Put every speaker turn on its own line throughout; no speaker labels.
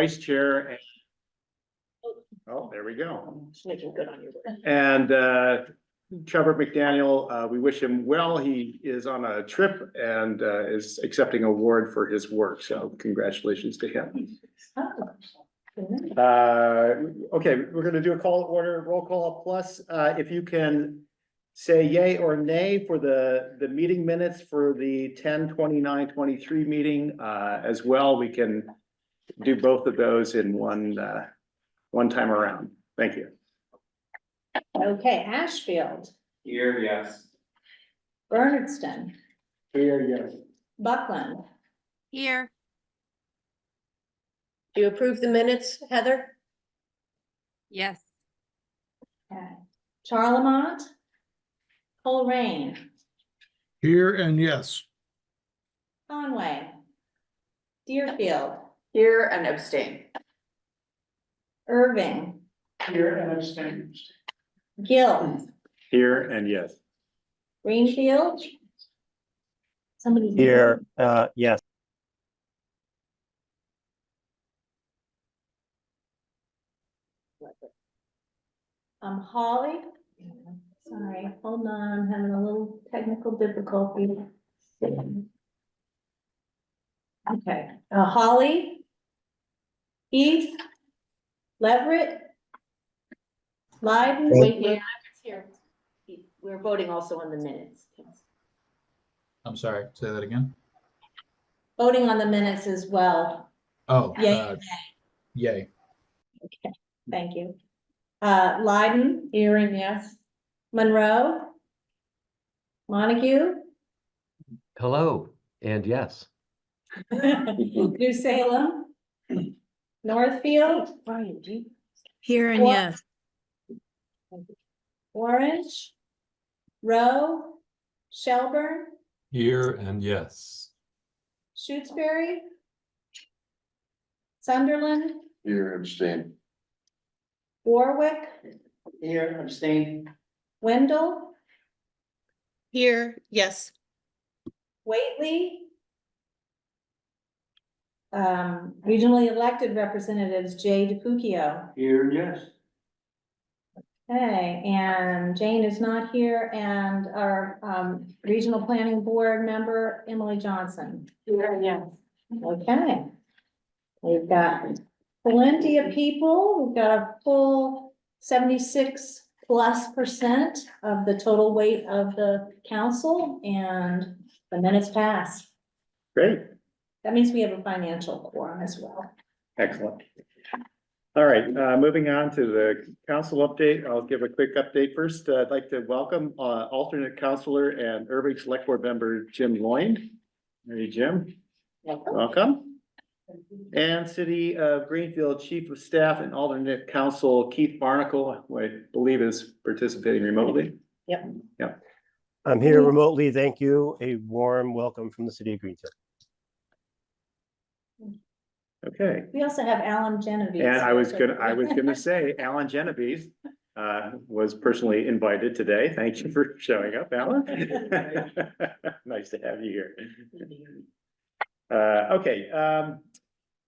vice chair. Oh, there we go.
Making good on your word.
And Trevor McDaniel, we wish him well. He is on a trip and is accepting an award for his work. So congratulations to him. Okay, we're gonna do a call to order, roll call plus, if you can say yay or nay for the meeting minutes for the 10/29/23 meeting, as well. We can do both of those in one time around. Thank you.
Okay, Ashfield,
Here, yes.
Bernardston,
Here, yes.
Buckland.
Here.
Do you approve the minutes, Heather?
Yes.
Okay. Charlemont, Coleraine,
Here and yes.
Conway, Deerfield,
Here and abstain.
Irving,
Here and abstain.
Gill,
Here and yes.
Greenfield. Somebody.
Here, yes.
Holly. Sorry, hold on, I'm having a little technical difficulty. Okay, Holly, Heath, Leverett, Leiden.
Wait, here. We're voting also on the minutes.
I'm sorry, say that again.
Voting on the minutes as well.
Oh,
Yay.
yay.
Okay, thank you. Leiden. Here and yes. Monroe. Montague.
Hello, and yes.
New Salem. Northfield.
Brian, do you?
Here and
What?
yes.
Orange. Rowe. Shelburne.
Here and yes.
Shutesbury. Sunderland.
Here and abstain.
Warwick.
Here, abstain.
Wendell.
Here, yes.
Whately. Regionally elected representatives, Jay DeFuccio.
Here, yes.
Okay, and Jane is not here, and our regional planning board member, Emily Johnson.
Here, yes.
Okay. We've got plenty of people. We've got a full 76+% of the total weight of the council, and the minutes pass.
Great,
That means we have a financial quorum as well.
excellent. All right, moving on to the council update. I'll give a quick update first. I'd like to welcome alternate councilor and Irving Select Board member Jim Lloyd. Hey, Jim. Welcome. And City of Greenfield Chief of Staff and alternate council Keith Barnacle, who I believe is participating remotely.
Yep.
Yep.
I'm here remotely. Thank you. A warm welcome from the city of Greenfield.
Okay.
We also have Alan Genovese.
And I was gonna say Alan Genovese was personally invited today. Thank you for showing up, Alan. Nice to have you here. Okay,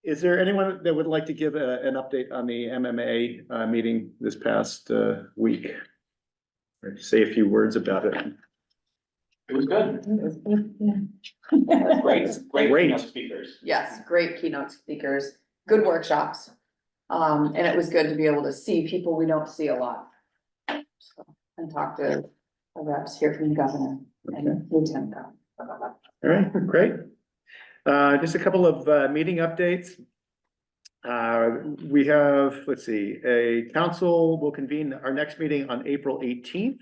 is there anyone that would like to give an update on the MMA meeting this past week? Or say a few words about it?
It was good.
Yeah.
Great
Great.
keynote speakers.
Yes, great keynote speakers, good workshops. And it was good to be able to see people we don't see a lot. So, and talk to the reps, hear from the governor and lieutenant governor.
All right, great. Just a couple of meeting updates. We have, let's see, a council will convene our next meeting on April 18th.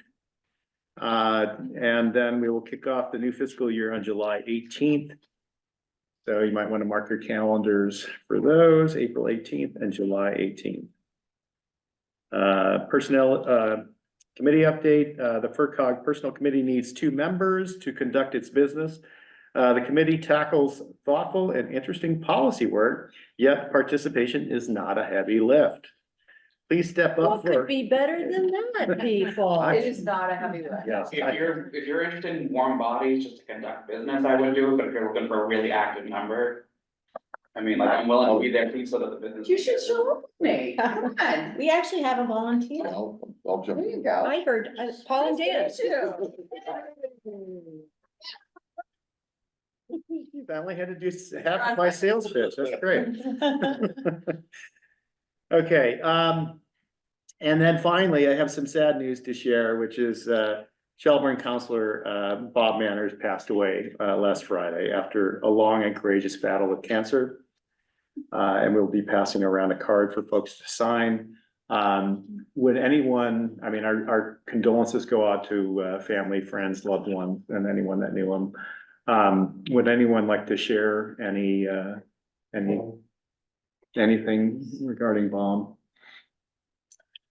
And then we will kick off the new fiscal year on July 18th. So you might want to mark your calendars for those, April 18th and July 18th. Personnel committee update, the FERCog Personnel Committee needs 2 members to conduct its business. The committee tackles thoughtful and interesting policy work, yet participation is not a heavy lift. Please step up
What
for.
could be better than that, people?
It is not a heavy lift.
Yes.
If you're interested in warm bodies just to conduct business, I would do it, but if you're looking for a really active member, I mean, like, I'm willing to be there, please, so that the business.
You should show up with me. Come on.
We actually have a volunteer.
I'll jump.
There you go.
I heard Paul and Dan.
Nice to meet you.
I only had to do half of my sales pitch. That's great. Okay, and then finally, I have some sad news to share, which is, Shelburne Councilor, Bob Manners passed away, last Friday after a long and courageous battle with cancer. And we'll be passing around a card for folks to sign. Would anyone, I mean, our condolences go out to, family, friends, loved ones, and anyone that knew him. Would anyone like to share anything regarding Bob?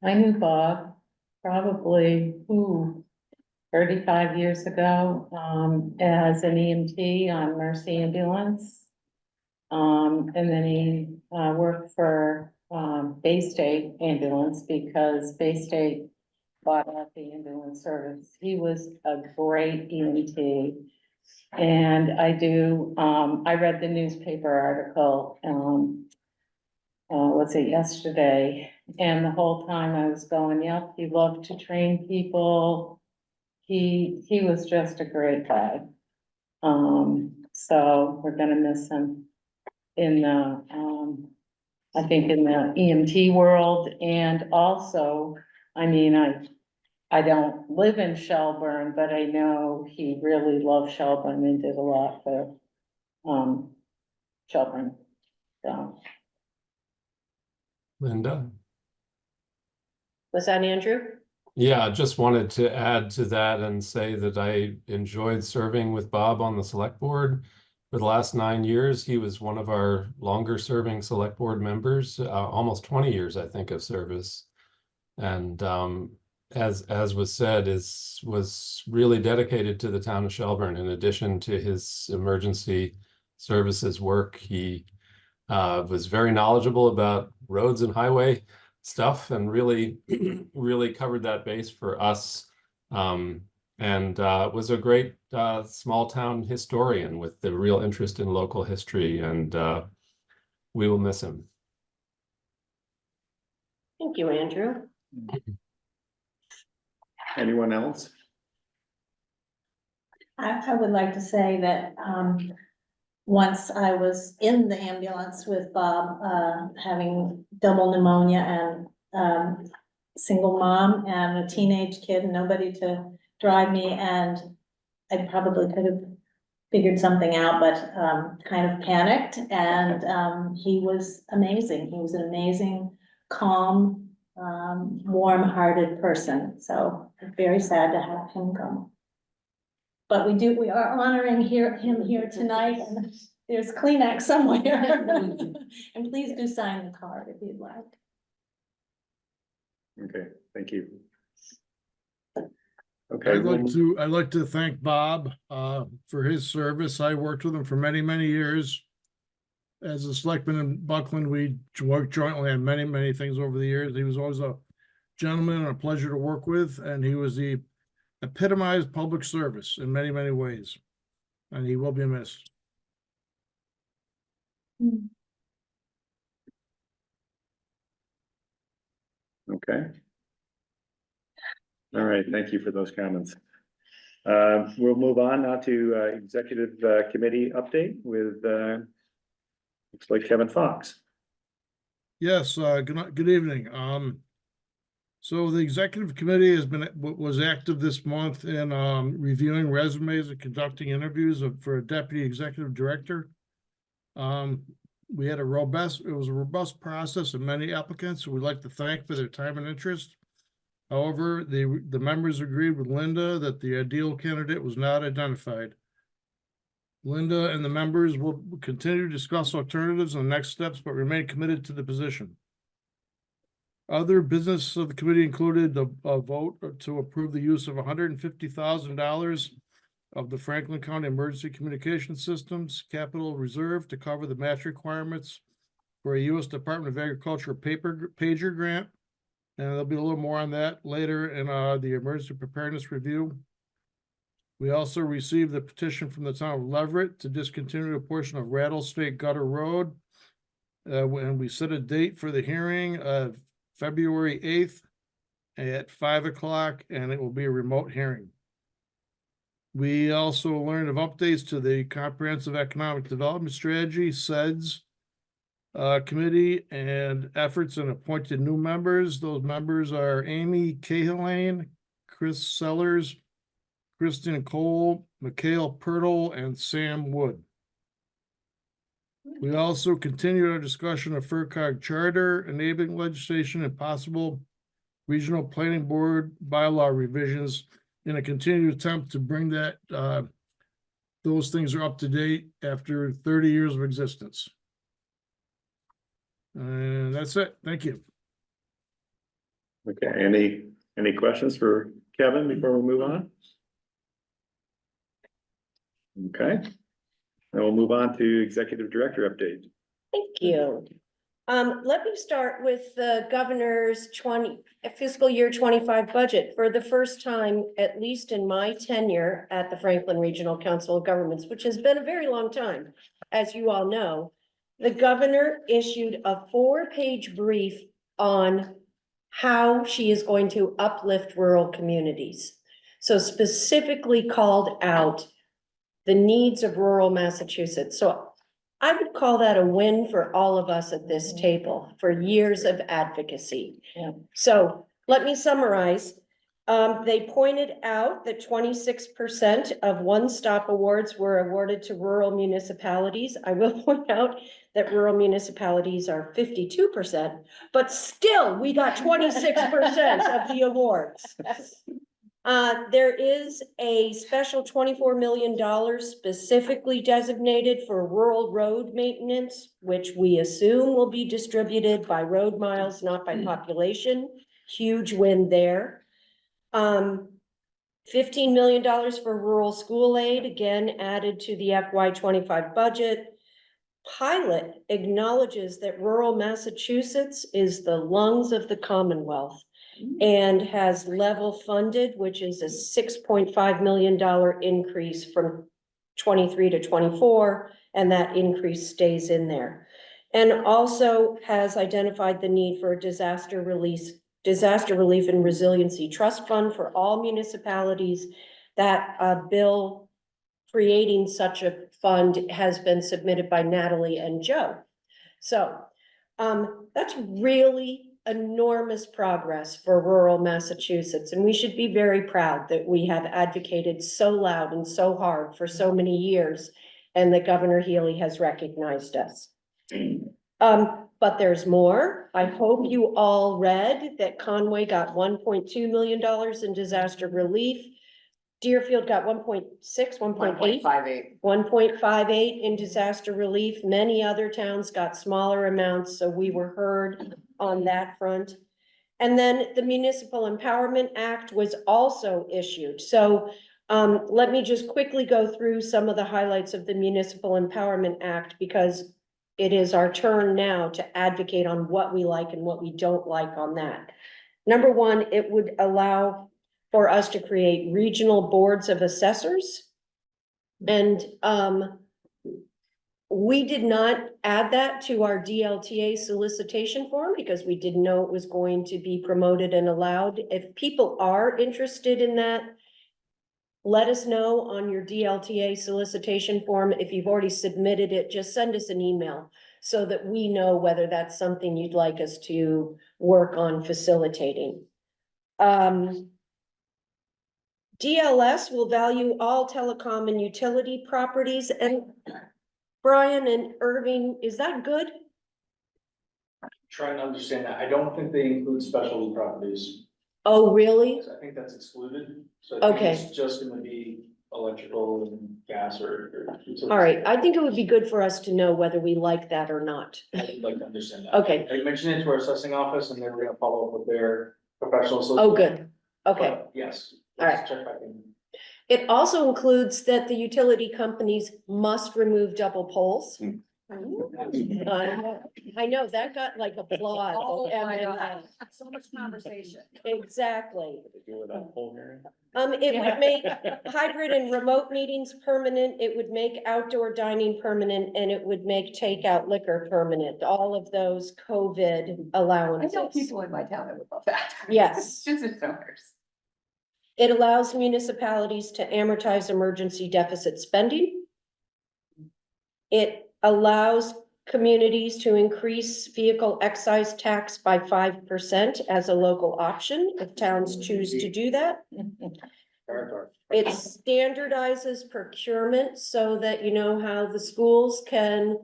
I knew Bob probably, 35 years ago, as an EMT on Mercy Ambulance. And then he worked for Bay State Ambulance because Bay State bought out the ambulance service. He was a great EMT. And I read the newspaper article, yesterday? And the whole time I was going, yep, he loved to train people. He was just a great guy. So we're gonna miss him in the, I think in the EMT world. And also, I mean, I don't live in Shelburne, but I know he really loved Shelburne and did a lot for, Shelburne, so.
Linda?
Was that Andrew?
Yeah, just wanted to add to that and say that I enjoyed serving with Bob on the select board. For the last 9 years, he was one of our longer serving select board members, almost 20 years, I think, of service. And as was said, was really dedicated to the town of Shelburne. In addition to his emergency services work, he was very knowledgeable about roads and highway stuff and really, really covered that base for us. And was a great small town historian with the real interest in local history, and we will miss him.
Thank you, Andrew.
Anyone else?
I would like to say that, once I was in the ambulance with Bob, having double pneumonia and, single mom and a teenage kid, and nobody to drive me, and I probably could have figured something out, but, kind of panicked, and, he was amazing. He was an amazing, calm, warm-hearted person, so I'm very sad to have him go. But we are honoring him here tonight, and there's Kleenex somewhere. And please do sign the card if you'd like.
Okay, thank you. Okay,
I'd like to thank Bob for his service. I worked with him for many, many years. As a selectman in Buckland, we worked jointly on many, many things over the years. He was always a gentleman and a pleasure to work with, and he was the epitomized public service in many, many ways. And he will be missed.
okay. All right, thank you for those comments. We'll move on now to executive committee update with looks like Kevin Fox.
Yes, good evening. So the executive committee was active this month in reviewing resumes and conducting interviews for a deputy executive director. We had it was a robust process of many applicants who we'd like to thank for their time and interest. However, the members agreed with Linda that the ideal candidate was not identified. Linda and the members will continue to discuss alternatives and next steps, but remain committed to the position. Other business of the committee included a vote to approve the use of $150,000 of the Franklin County Emergency Communication Systems Capital Reserve to cover the match requirements for a U.S. Department of Agriculture pager grant. And there'll be a little more on that later in the emergency preparedness review. We also received the petition from the town of Leverett to discontinue a portion of Rattlesnake Gutter Road When we set a date for the hearing of February 8th at 5 o'clock, and it will be a remote hearing. We also learned of updates to the Comprehensive Economic Development Strategy, SEDS, committee, and efforts and appointed new members. Those members are Amy Cahillane, Chris Sellers, Kristen Cole, Mikhail Pirtle, and Sam Wood. We also continued our discussion of FERCog charter, enabling legislation, and possible regional planning board bylaw revisions in a continued attempt to bring that, those things are up to date after 30 years of existence. And that's it. Thank you.
Okay, any questions for Kevin before we move on? Okay, then we'll move on to executive director update.
Thank you. Let me start with the governor's fiscal year 25 budget. For the first time, at least in my tenure at the Franklin Regional Council of Governments, which has been a very long time, as you all know, the governor issued a 4-page brief on how she is going to uplift rural communities. So specifically called out the needs of rural Massachusetts. So I would call that a win for all of us at this table for years of advocacy.
Yeah.
So let me summarize. They pointed out that 26% of one-stop awards were awarded to rural municipalities. I will point out that rural municipalities are 52%, but still we got 26% of the awards. There is a special $24 million specifically designated for rural road maintenance, which we assume will be distributed by road miles, not by population. Huge win there. $15 million for rural school aid, again, added to the FY 25 budget. Pilot acknowledges that rural Massachusetts is the lungs of the Commonwealth and has level funded, which is a $6.5 million increase from 23 to 24, and that increase stays in there. And also has identified the need for a disaster relief and resiliency trust fund for all municipalities. That bill creating such a fund has been submitted by Natalie and Joe. So that's really enormous progress for rural Massachusetts, and we should be very proud that we have advocated so loud and so hard for so many years, and that Governor Healy has recognized us. But there's more. I hope you all read that Conway got $1.2 million in disaster relief. Deerfield got 1.6, 1.8. 1.58 in disaster relief. Many other towns got smaller amounts, so we were heard on that front. And then the Municipal Empowerment Act was also issued. So let me just quickly go through some of the highlights of the Municipal Empowerment Act, because it is our turn now to advocate on what we like and what we don't like on that. Number one, it would allow for us to create regional boards of assessors. And we did not add that to our DLTA solicitation form because we didn't know it was going to be promoted and allowed. If people are interested in that, let us know on your DLTA solicitation form. If you've already submitted it, just send us an email so that we know whether that's something you'd like us to work on facilitating. DLS will value all telecom and utility properties. And Brian and Irving, is that good?
Trying to understand that. I don't think they include specialty properties.
Oh, really?
I think that's excluded. So I think
Okay.
it's just gonna be electrical and gas or utilities.
All right. I think it would be good for us to know whether we like that or not.
I'd like to understand that.
Okay.
I mentioned it to our assessing office and they were gonna follow up with their professionals.
Oh, good. Okay.
But yes.
All
let's
right.
Check back in.
It also includes that the utility companies must remove double poles. I know, that got like applause.
Oh, my
And-
God. So much conversation.
Exactly.
Do it on full hearing.
It would make hybrid and remote meetings permanent, it would make outdoor dining permanent, and it would make takeout liquor permanent, all of those COVID
I
allowances.
know people in my town that would love that.
Yes.
Business owners.
It allows municipalities to amortize emergency deficit spending. It allows communities to increase vehicle excise tax by 5% as a local option if towns choose to do that. It standardizes procurement so that you know how the schools can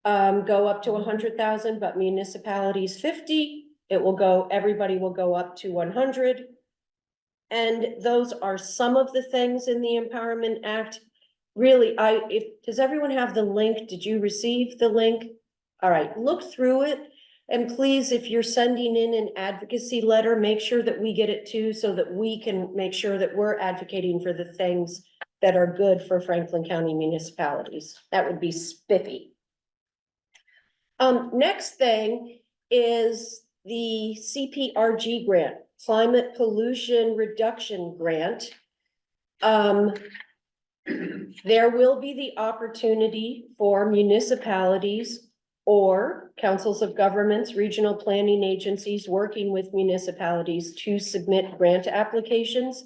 go up to 100,000, but municipalities 50. It will go, everybody will go up to 100. And those are some of the things in the Empowerment Act. Really, does everyone have the link? Did you receive the link? All right, look through it. And please, if you're sending in an advocacy letter, make sure that we get it too, so that we can make sure that we're advocating for the things that are good for Franklin County municipalities. That would be spiffy. Next thing is the CPRG grant, Climate Pollution Reduction Grant. There will be the opportunity for municipalities or councils of governments, regional planning agencies working with municipalities to submit grant applications.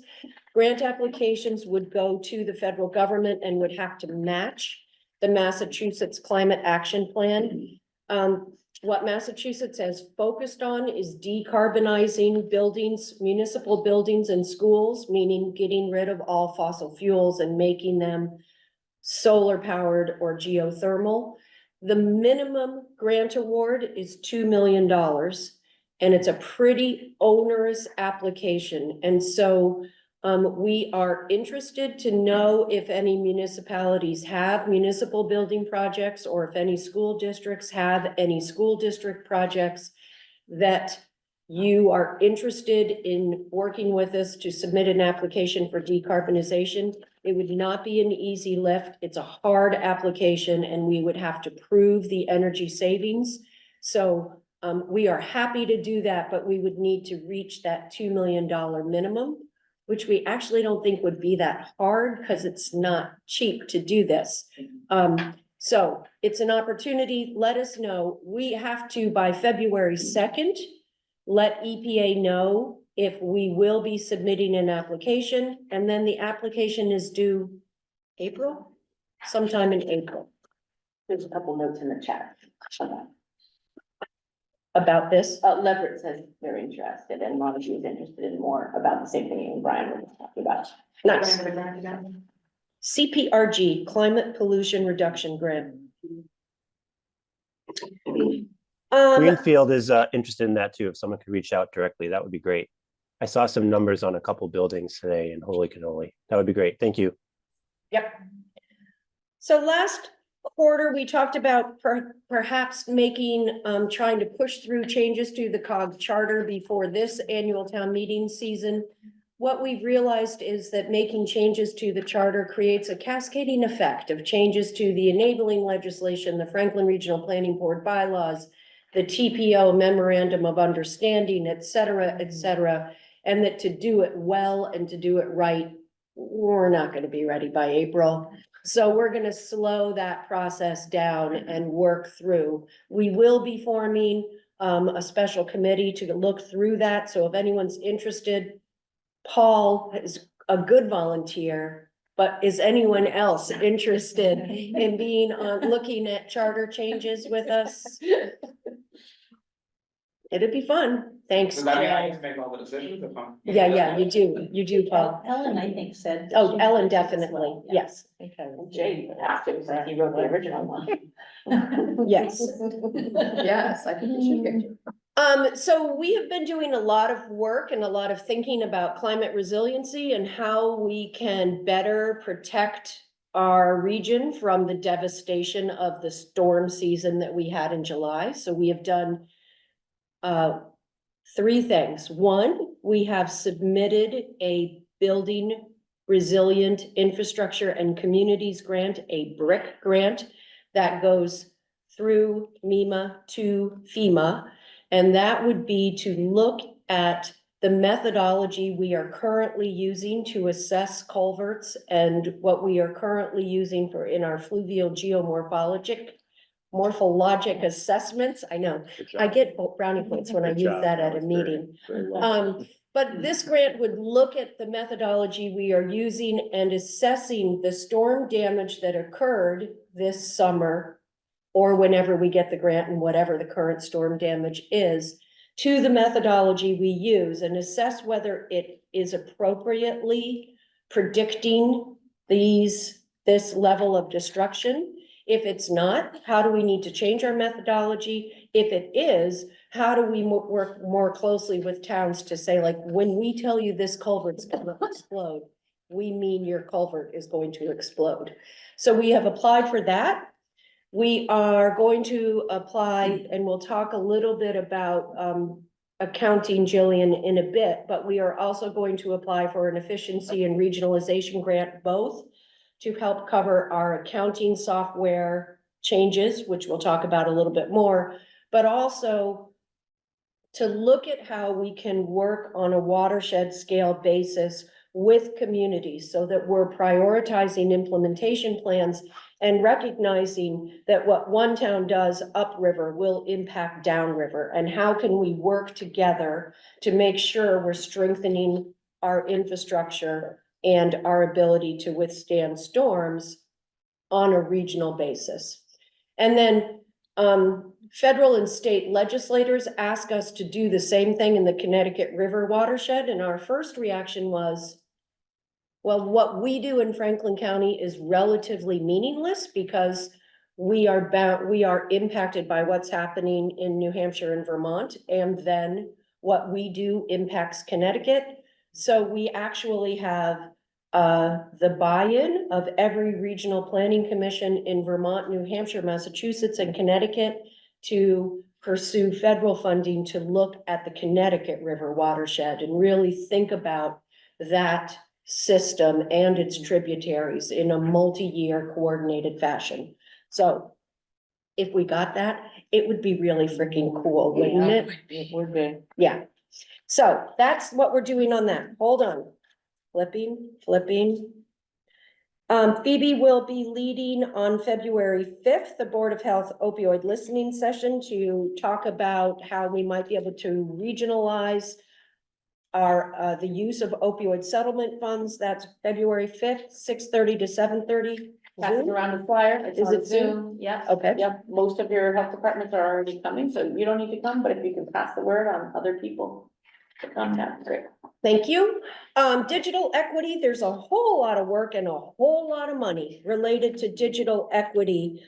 Grant applications would go to the federal government and would have to match the Massachusetts Climate Action Plan. What Massachusetts has focused on is decarbonizing buildings, municipal buildings and schools, meaning getting rid of all fossil fuels and making them solar powered or geothermal. The minimum grant award is $2 million, and it's a pretty onerous application. And so we are interested to know if any municipalities have municipal building projects, or if any school districts have any school district projects that you are interested in working with us to submit an application for decarbonization. It would not be an easy lift. It's a hard application, and we would have to prove the energy savings. So we are happy to do that, but we would need to reach that $2 million minimum, which we actually don't think would be that hard because it's not cheap to do this. So it's an opportunity. Let us know. We have to, by February 2nd, let EPA know if we will be submitting an application, and then the application is due April, sometime in April.
There's a couple notes in the chat.
About this.
Leverett says they're interested, and Monica is interested in more about the same thing Brian was talking about.
Nice. CPRG, Climate Pollution Reduction Grant.
Greenfield is interested in that too. If someone could reach out directly, that would be great. I saw some numbers on a couple buildings today, and holy cannoli, that would be great. Thank you.
Yep. So last quarter, we talked about perhaps making, trying to push through changes to the COG charter before this annual town meeting season. What we've realized is that making changes to the charter creates a cascading effect of changes to the enabling legislation, the Franklin Regional Planning Board bylaws, the TPO memorandum of understanding, et cetera, and that to do it well and to do it right, we're not going to be ready by April. So we're going to slow that process down and work through. We will be forming a special committee to look through that. So if anyone's interested, Paul is a good volunteer, but is anyone else interested in being on looking at charter changes with us? It'd be fun. Thanks,
Does that mean I
Jay.
get to make all the decisions if I'm?
Yeah, you do, Paul.
Ellen, I think, said.
Oh,
she
Ellen
would as
definitely,
well, yeah.
yes.
Jay has to, since he wrote the original one.
Yes.
Yes, I think we should get you.
So we have been doing a lot of work and a lot of thinking about climate resiliency and how we can better protect our region from the devastation of the storm season that we had in July. So we have done three things. One, we have submitted a building resilient infrastructure and communities grant, a BRIC grant that goes through MEMA to FEMA. And that would be to look at the methodology we are currently using to assess culverts and what we are currently using for in our fluvial morphologic assessments. I know, I get brownie points when I use that at a meeting. But this grant would look at the methodology we are using and assessing the storm damage that occurred this summer or whenever we get the grant and whatever the current storm damage is, to the methodology we use and assess whether it is appropriately predicting this level of destruction. If it's not, how do we need to change our methodology? If it is, how do we work more closely with towns to say, like, when we tell you this culvert's gonna explode, we mean your culvert is going to explode. So we have applied for that. We are going to apply, and we'll talk a little bit about accounting, Jillian, in a bit, but we are also going to apply for an efficiency and regionalization grant, both to help cover our accounting software changes, which we'll talk about a little bit more, but also to look at how we can work on a watershed scale basis with communities so that we're prioritizing implementation plans and recognizing that what one town does upriver will impact downriver, and how can we work together to make sure we're strengthening our infrastructure and our ability to withstand storms on a regional basis. And then federal and state legislators ask us to do the same thing in the Connecticut River watershed, and our first reaction was, well, what we do in Franklin County is relatively meaningless because we are impacted by what's happening in New Hampshire and Vermont, and then what we do impacts Connecticut. So we actually have the buy-in of every regional planning commission in Vermont, New Hampshire, Massachusetts, and Connecticut to pursue federal funding to look at the Connecticut River watershed and really think about that system and its tributaries in a multi-year coordinated fashion. So if we got that, it would be really freaking cool, wouldn't it?
It would be.
Yeah. So that's what we're doing on that. Hold on. Flipping. Phoebe will be leading on February 5th, the Board of Health opioid listening session to talk about how we might be able to regionalize our, the use of opioid settlement funds. That's February 5th, 6:30 to 7:30.
Passing around the flyer. It's
Is
on
it Zoom?
Zoom. Yeah.
Okay.
Yep. Most of your health departments are already coming, so you don't need to come, but if you can pass the word on other people to come, that's great.
Thank you. Digital equity, there's a whole lot of work and a whole lot of money related to digital equity.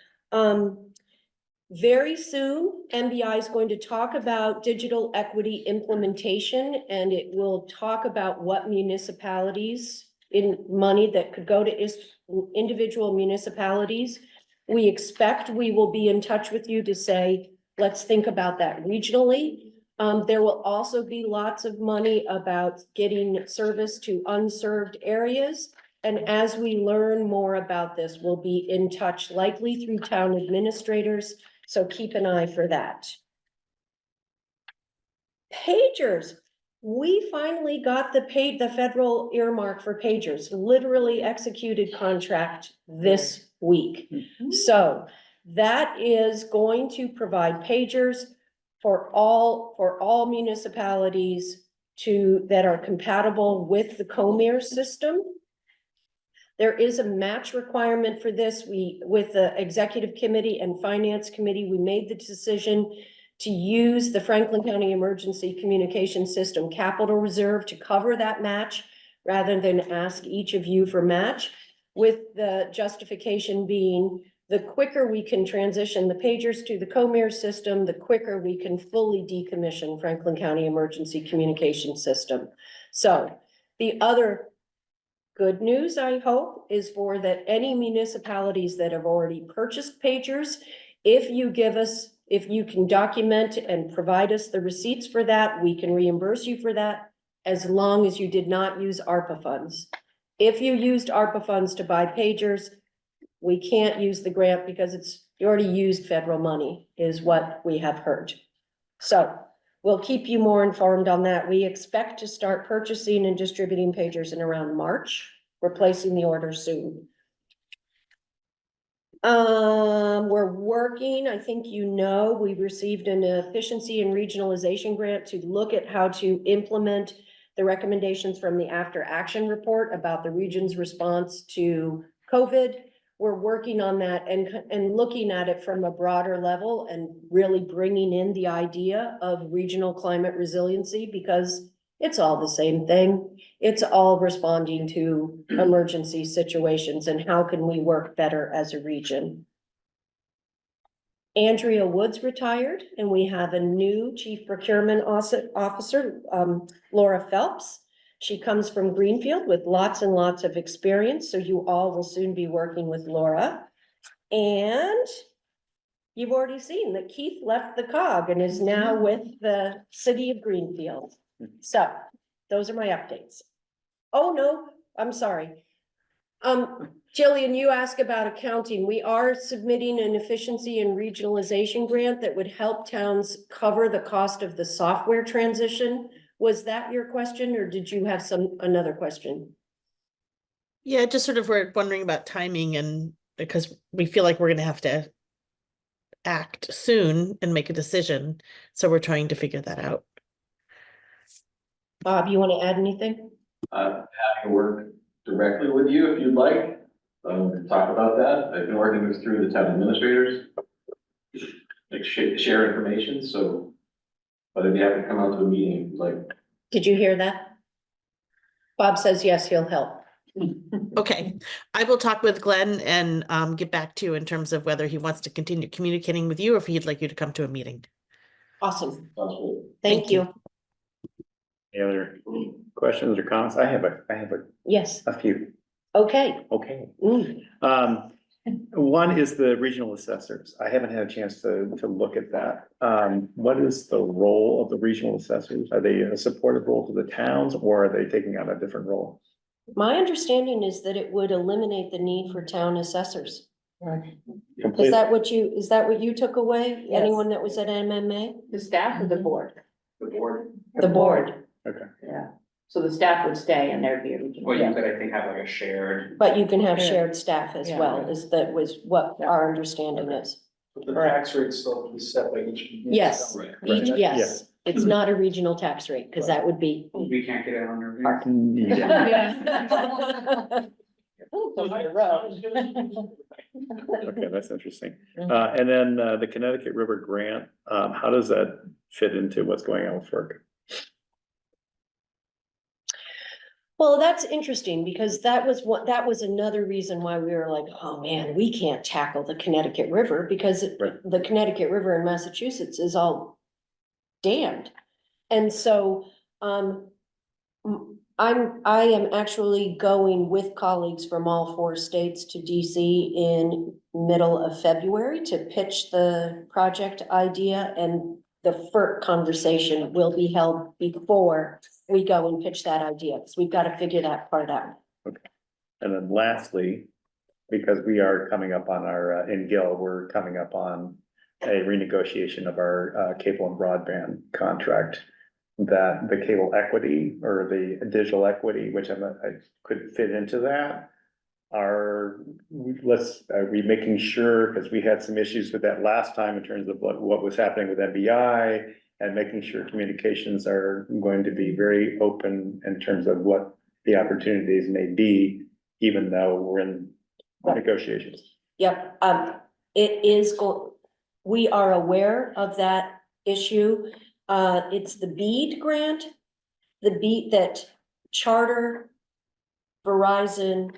Very soon, MBI is going to talk about digital equity implementation, and it will talk about what municipalities in money that could go to individual municipalities. We expect we will be in touch with you to say, let's think about that regionally. There will also be lots of money about getting service to unserved areas. And as we learn more about this, we'll be in touch likely through town administrators. So keep an eye for that. Pagers. We finally got the federal earmark for pagers, literally executed contract this week. So that is going to provide pagers for all municipalities that are compatible with the Comer system. There is a match requirement for this. With the executive committee and finance committee, we made the decision to use the Franklin County Emergency Communication System capital reserve to cover that match rather than ask each of you for match, with the justification being the quicker we can transition the pagers to the Comer system, the quicker we can fully decommission Franklin County Emergency Communication System. So the other good news, I hope, is for that any municipalities that have already purchased pagers, if you can document and provide us the receipts for that, we can reimburse you for that, as long as you did not use ARPA funds. If you used ARPA funds to buy pagers, we can't use the grant because You already used federal money, is what we have heard. So we'll keep you more informed on that. We expect to start purchasing and distributing pagers in around March. We're placing the order soon. We're working, I think you know, we received an efficiency and regionalization grant to look at how to implement the recommendations from the after action report about the region's response to COVID. We're working on that and looking at it from a broader level and really bringing in the idea of regional climate resiliency, because it's all the same thing. It's all responding to emergency situations and how can we work better as a region. Andrea Woods retired and we have a new chief procurement officer, Laura Phelps. She comes from Greenfield with lots and lots of experience, so you all will soon be working with Laura. And you've already seen that Keith left the COG and is now with the city of Greenfield. So those are my updates. Oh, no, I'm sorry. Jillian, you asked about accounting. We are submitting an efficiency and regionalization grant that would help towns cover the cost of the software transition. Was that your question, or did you have another question?
Yeah, just sort of we're wondering about timing, and because we feel like we're going to have to act soon and make a decision. So we're trying to figure that out.
Bob, you want to add anything?
I'm happy to work directly with you if you'd like. Talk about that. I've been working this through the town administrators. Like share information, so but I'd be happy to come out to a meeting if you'd like.
Did you hear that? Bob says yes, he'll help.
Okay, I will talk with Glenn and get back to you in terms of whether he wants to continue communicating with you or if he'd like you to come to a meeting.
Awesome.
Sounds good.
Thank you.
Any other questions or comments? I have
Yes,
a few.
okay.
Okay.
Mm.
One is the regional assessors. I haven't had a chance to look at that. What is the role of the regional assessors? Are they a supportive role to the towns, or are they taking on a different role?
My understanding is that it would eliminate the need for town assessors.
Completely.
Is that what you took away?
Yes.
Anyone that was at MMA?
The staff or the board?
The board.
The board,
Okay.
Yeah. So the staff would stay and there'd be a regional.
Well, you could, I think, have like a shared.
but you can have shared staff as
Yeah.
well, was what our understanding is.
But the tax rate still is set by each.
Yes.
Right.
Each,
Right.
yes, it's not a regional tax rate, because that would be.
We can't get it on our.
Hard.
Yeah. Okay, that's interesting. And then the Connecticut River grant, how does that fit into what's going on with FERC?
Well, that's interesting, because that was another reason why we were like, oh man, we can't tackle the Connecticut River, because
Right.
the Connecticut River in Massachusetts is all dammed. And so, I am actually going with colleagues from all 4 states to DC in middle of February to pitch the project idea, and the FERC conversation will be held before we go and pitch that idea, because we've got to figure that part out.
Okay. And then lastly, because we are coming up on our, in Gill, we're coming up on a renegotiation of our cable and broadband contract, that the cable equity or the digital equity, which I could fit into that. Are we making sure, because we had some issues with that last time in terms of what was happening with MBI, and making sure communications are going to be very open in terms of what the opportunities may be, even though we're in negotiations.
Yep, it is we are aware of that issue. It's the BEAD grant, the BEAD that Charter, Verizon,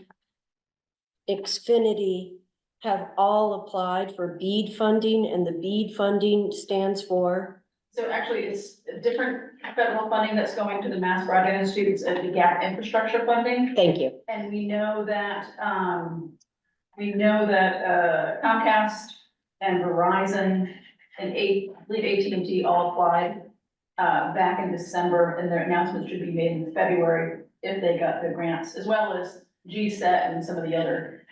Xfinity have all applied for BEAD funding, and the BEAD funding stands for.
So actually, it's a different federal funding that's going to the Mass Broadband Institute, it's the gap infrastructure funding.
Thank you.
And we know that Comcast and Verizon and AT&T all applied back in December, and their announcement should be made in February if they got the grants, as well as GSET and some of the other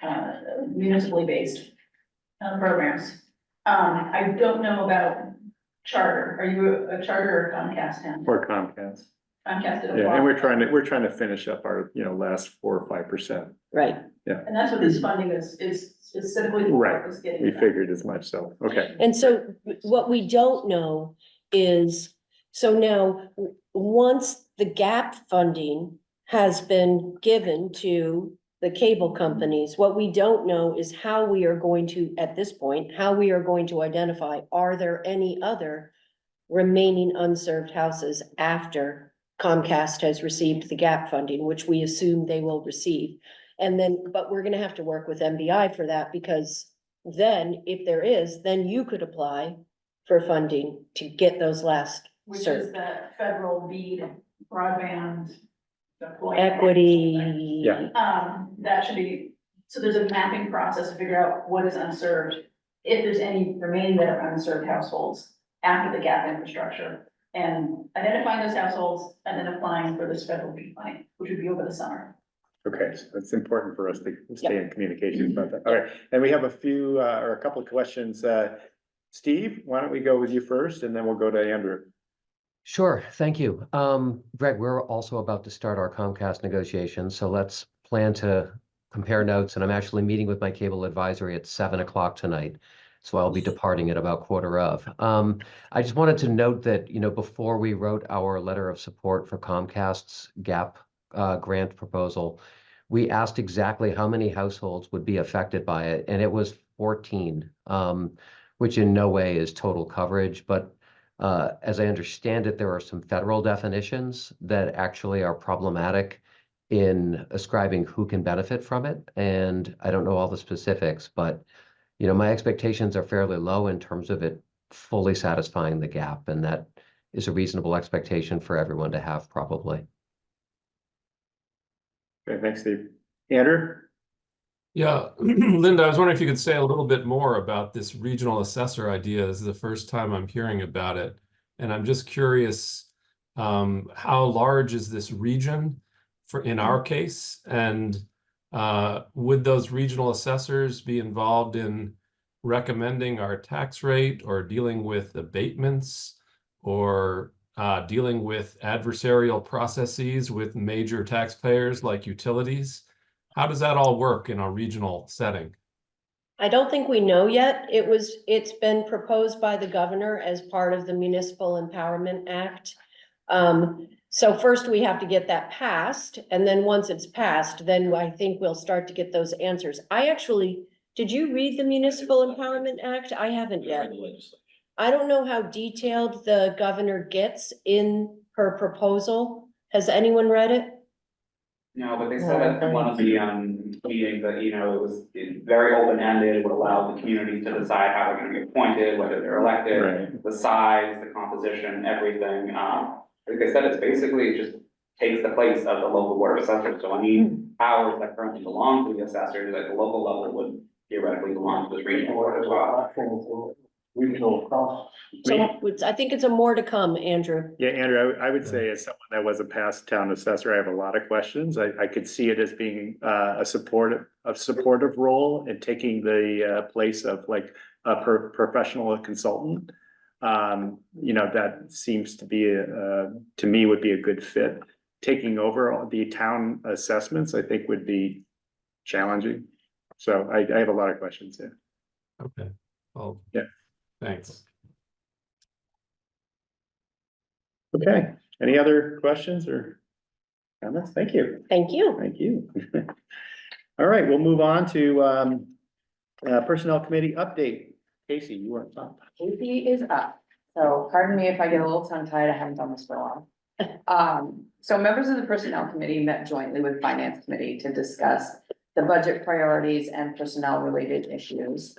municipally based programs. I don't know about Charter. Are you a Charter or Comcast town?
For Comcast.
Comcast did a
Yeah,
lot.
and we're trying to finish up our, last 4 or 5%.
Right.
And that's what this funding is specifically for,
Right.
is getting.
We
that.
figured as much, so, okay.
And so what we don't know is, so now, once the gap funding has been given to the cable companies, what we don't know is how we are going to, at this point, how we are going to identify, are there any other remaining unserved houses after Comcast has received the gap funding, which we assume they will receive. And then, but we're gonna have to work with MBI for that, because then, if there is, then you could apply for funding to get those last
Which is
served.
that federal BEAD broadband. deployment.
Equity.
Yeah.
That should be, so there's a mapping process to figure out what is unserved. If there's any remaining that are unserved households after the gap infrastructure. And identifying those households and then applying for this federal BEAD money, which would be over the summer.
Okay, so it's important for us to stay in communication about that. All right, and we have a few, or a couple of questions. Steve, why don't we go with you first, and then we'll go to Andrew.
Sure, thank you. Greg, we're also about to start our Comcast negotiations, so let's plan to compare notes. And I'm actually meeting with my cable advisory at 7 o'clock tonight, so I'll be departing at about 7:15. I just wanted to note that, before we wrote our letter of support for Comcast's GAP grant proposal, we asked exactly how many households would be affected by it, and it was 14, which in no way is total coverage, but as I understand it, there are some federal definitions that actually are problematic in ascribing who can benefit from it. And I don't know all the specifics, but my expectations are fairly low in terms of it fully satisfying the gap. And that is a reasonable expectation for everyone to have, probably.
Okay, thanks, Steve. Andrew?
Yeah, Linda, I was wondering if you could say a little bit more about this regional assessor idea. This is the first time I'm hearing about it. And I'm just curious, how large is this region in our case? And would those regional assessors be involved in recommending our tax rate or dealing with abatements or dealing with adversarial processes with major taxpayers like utilities? How does that all work in a regional setting?
I don't think we know yet. It's been proposed by the governor as part of the Municipal Empowerment Act. So first we have to get that passed, and then once it's passed, then I think we'll start to get those answers. Did you read the Municipal Empowerment Act? I haven't yet. I don't know how detailed the governor gets in her proposal. Has anyone read it?
No, but they said at one of the meetings that, it was very open-ended, it would allow the community to decide how they're gonna be appointed, whether they're elected,
Right.
the size, the composition, everything. Like I said, it's basically just takes the place of the local board of assessors. So any powers that currently belong to the assessors at the local level would theoretically belong to this regional board as well.
Regional costs.
So I think it's a more to come, Andrew.
Yeah, Andrew, I would say as someone that was a past town assessor, I have a lot of questions. I could see it as being a supportive role in taking the place of like a professional consultant. That seems to be, to me, would be a good fit. Taking over all the town assessments, I think would be challenging. So I have a lot of questions there.
Okay. Well,
yeah.
Thanks.
Okay, any other questions or comments? Thank you.
Thank you.
Thank you. All right, we'll move on to Personnel Committee update. Casey, you weren't up.
Casey is up, so pardon me if I get a little tongue-tied, I haven't done this for a while. So members of the Personnel Committee met jointly with Finance Committee to discuss the budget priorities and personnel-related issues.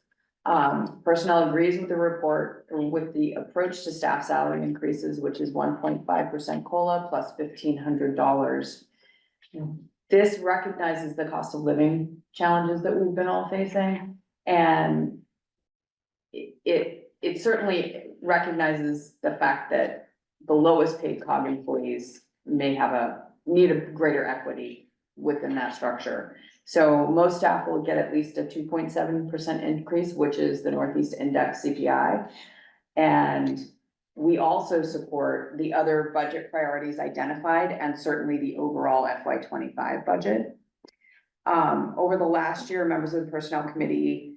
Personnel agrees with the report with the approach to staff salary increases, which is 1.5% COLA plus $1,500. This recognizes the cost of living challenges that we've been all facing, and it certainly recognizes the fact that the lowest paid COG employees may have need a greater equity within that structure. So most staff will get at least a 2.7% increase, which is the Northeast Index CPI. And we also support the other budget priorities identified and certainly the overall FY 25 budget. Over the last year, members of the Personnel Committee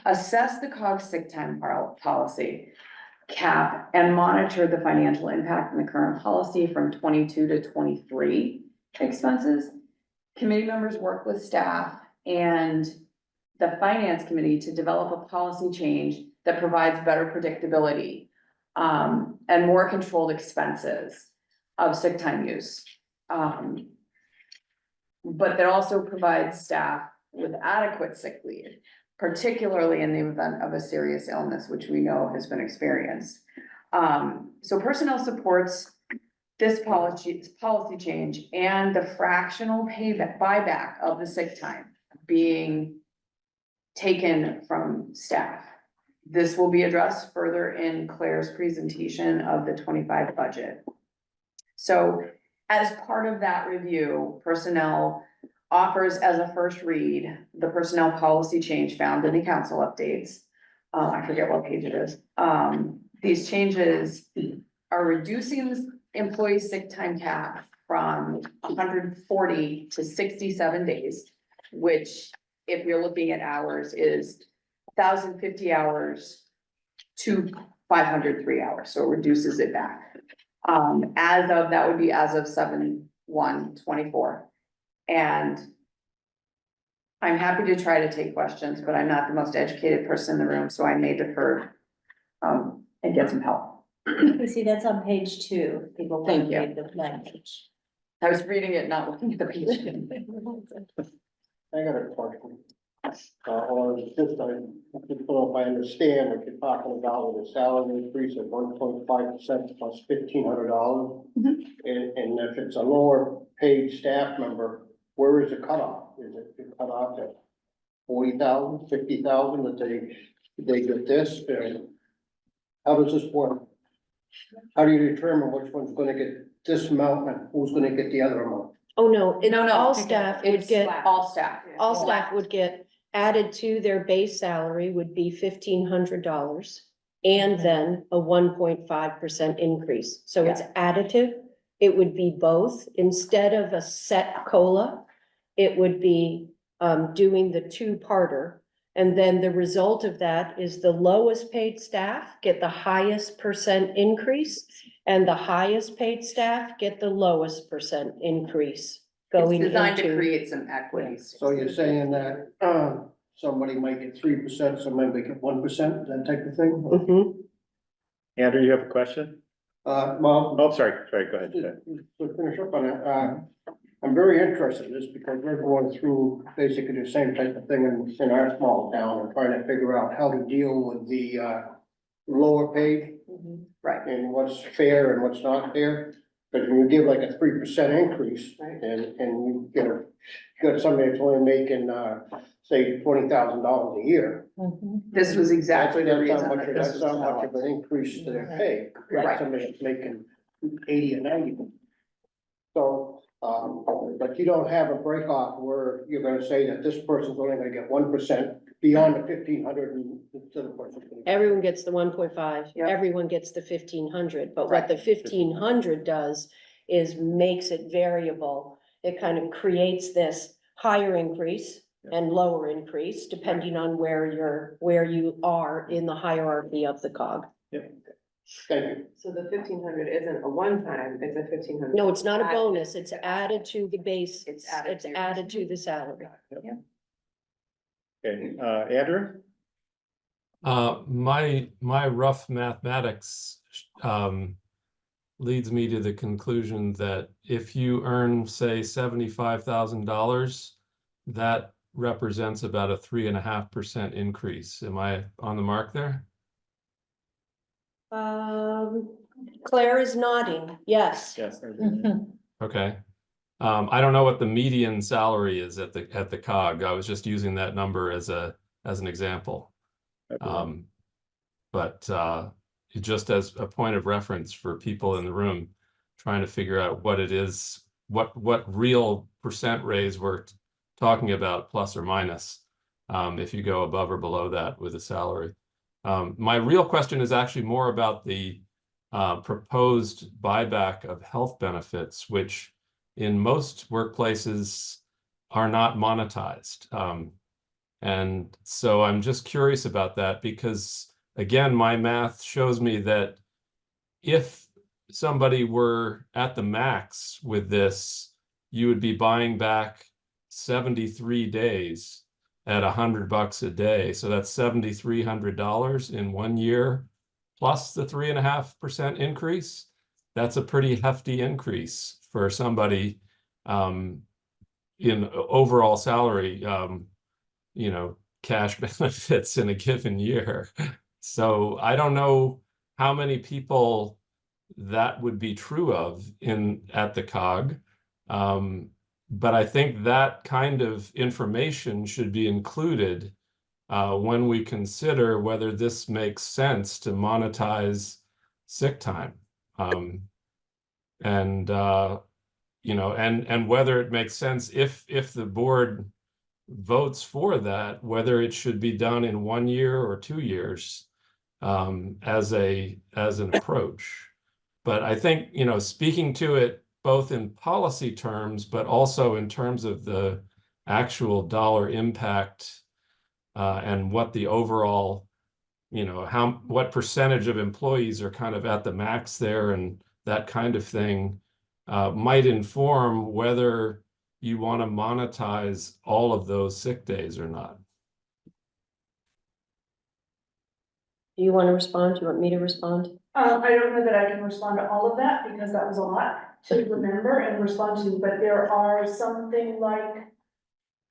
assessed the COG sick time policy cap and monitored the financial impact in the current policy from 22 to 23 expenses. Committee members work with staff and the finance committee to develop a policy change that provides better predictability and more controlled expenses of sick time use. But that also provides staff with adequate sick leave, particularly in the event of a serious illness, which we know has been experienced. So personnel supports this policy change and the fractional buyback of the sick time being taken from staff. This will be addressed further in Claire's presentation of the 25 budget. So as part of that review, personnel offers as a first read, the personnel policy change found in the council updates. I forget what page it is. These changes are reducing the employee sick time cap from 140 to 67 days, which if you're looking at hours is 1,050 hours to 503 hours. So it reduces it back. That would be as of 7/1/24. And I'm happy to try to take questions, but I'm not the most educated person in the room, so I may defer and get some help.
You see, that's on page 2. People want
Thank
to
you.
read the language.
I was reading it, not looking at the page.
I got a question. Or just, I don't know if I understand what you're talking about with a salary increase of 1.5% plus $1,500. And if it's a lower paid staff member, where is the cutoff? Is it the cutoff at 40,000, 50,000 that they get this? And how does this work? How do you determine which one's gonna get this amount and who's gonna get the other amount?
Oh, no,
No,
all staff would
It's
get,
all staff.
all staff would get added to their base salary would be $1,500. And then a 1.5% increase. So it's additive. It would be both. Instead of a set COLA, it would be doing the two-parter. And then the result of that is the lowest paid staff get the highest percent increase, and the highest paid staff get the lowest percent increase going
It's designed to
into.
create some equity.
So you're saying that, somebody might get 3%, somebody might get 1%, that type of thing?
Mhm.
Andrew, you have a question?
Well,
Oh, sorry, go ahead.
to finish up on that, I'm very interested in this because we're going through basically the same type of thing in our small town and trying to figure out how to deal with the, lower paid
Right.
and what's fair and what's not fair. But when you give like a 3% increase and you got somebody that's only making, say, $20,000 a year.
This was exactly the
That's
reason
not much,
that this
that's
was
not much of
developed.
an increase to their pay,
Right.
like somebody that's making 80 or 90. So, but you don't have a break off where you're gonna say that this person's only gonna get 1% beyond the 1,500 and the other person's gonna get.
Everyone gets the 1.5.
Yep.
Everyone gets the 1,500, but
Right.
what the 1,500 does is makes it variable. It kind of creates this higher increase and lower increase depending on where you are in the hierarchy of the COG.
Thank you.
So the 1,500 isn't a one-time, it's a 1,500.
No, it's not a bonus. It's added to the base.
It's added
It's
to-
added to the salary.
Okay, Andrew?
My rough mathematics leads me to the conclusion that if you earn, say, $75,000, that represents about a 3.5% increase. Am I on the mark there?
Claire is nodding. Yes.
Yes.
Okay. I don't know what the median salary is at the COG. I was just using that number as an example. But just as a point of reference for people in the room trying to figure out what it is, what real percent raise we're talking about plus or minus if you go above or below that with a salary. My real question is actually more about the proposed buyback of health benefits, which in most workplaces are not monetized. And so I'm just curious about that because, again, my math shows me that if somebody were at the max with this, you would be buying back 73 days at $100 a day. So that's $7,300 in 1 year, plus the 3.5% increase. That's a pretty hefty increase for somebody in overall salary, cash benefits in a given year. So I don't know how many people that would be true of at the COG. But I think that kind of information should be included when we consider whether this makes sense to monetize sick time. And whether it makes sense if the board votes for that, whether it should be done in 1 year or 2 years as an approach. But I think, speaking to it both in policy terms, but also in terms of the actual dollar impact and what the overall, what percentage of employees are kind of at the max there and that kind of thing might inform whether you want to monetize all of those sick days or not.
Do you want to respond? Do you want me to respond?
I don't know that I can respond to all of that because that was a lot to remember and respond to, but there are something like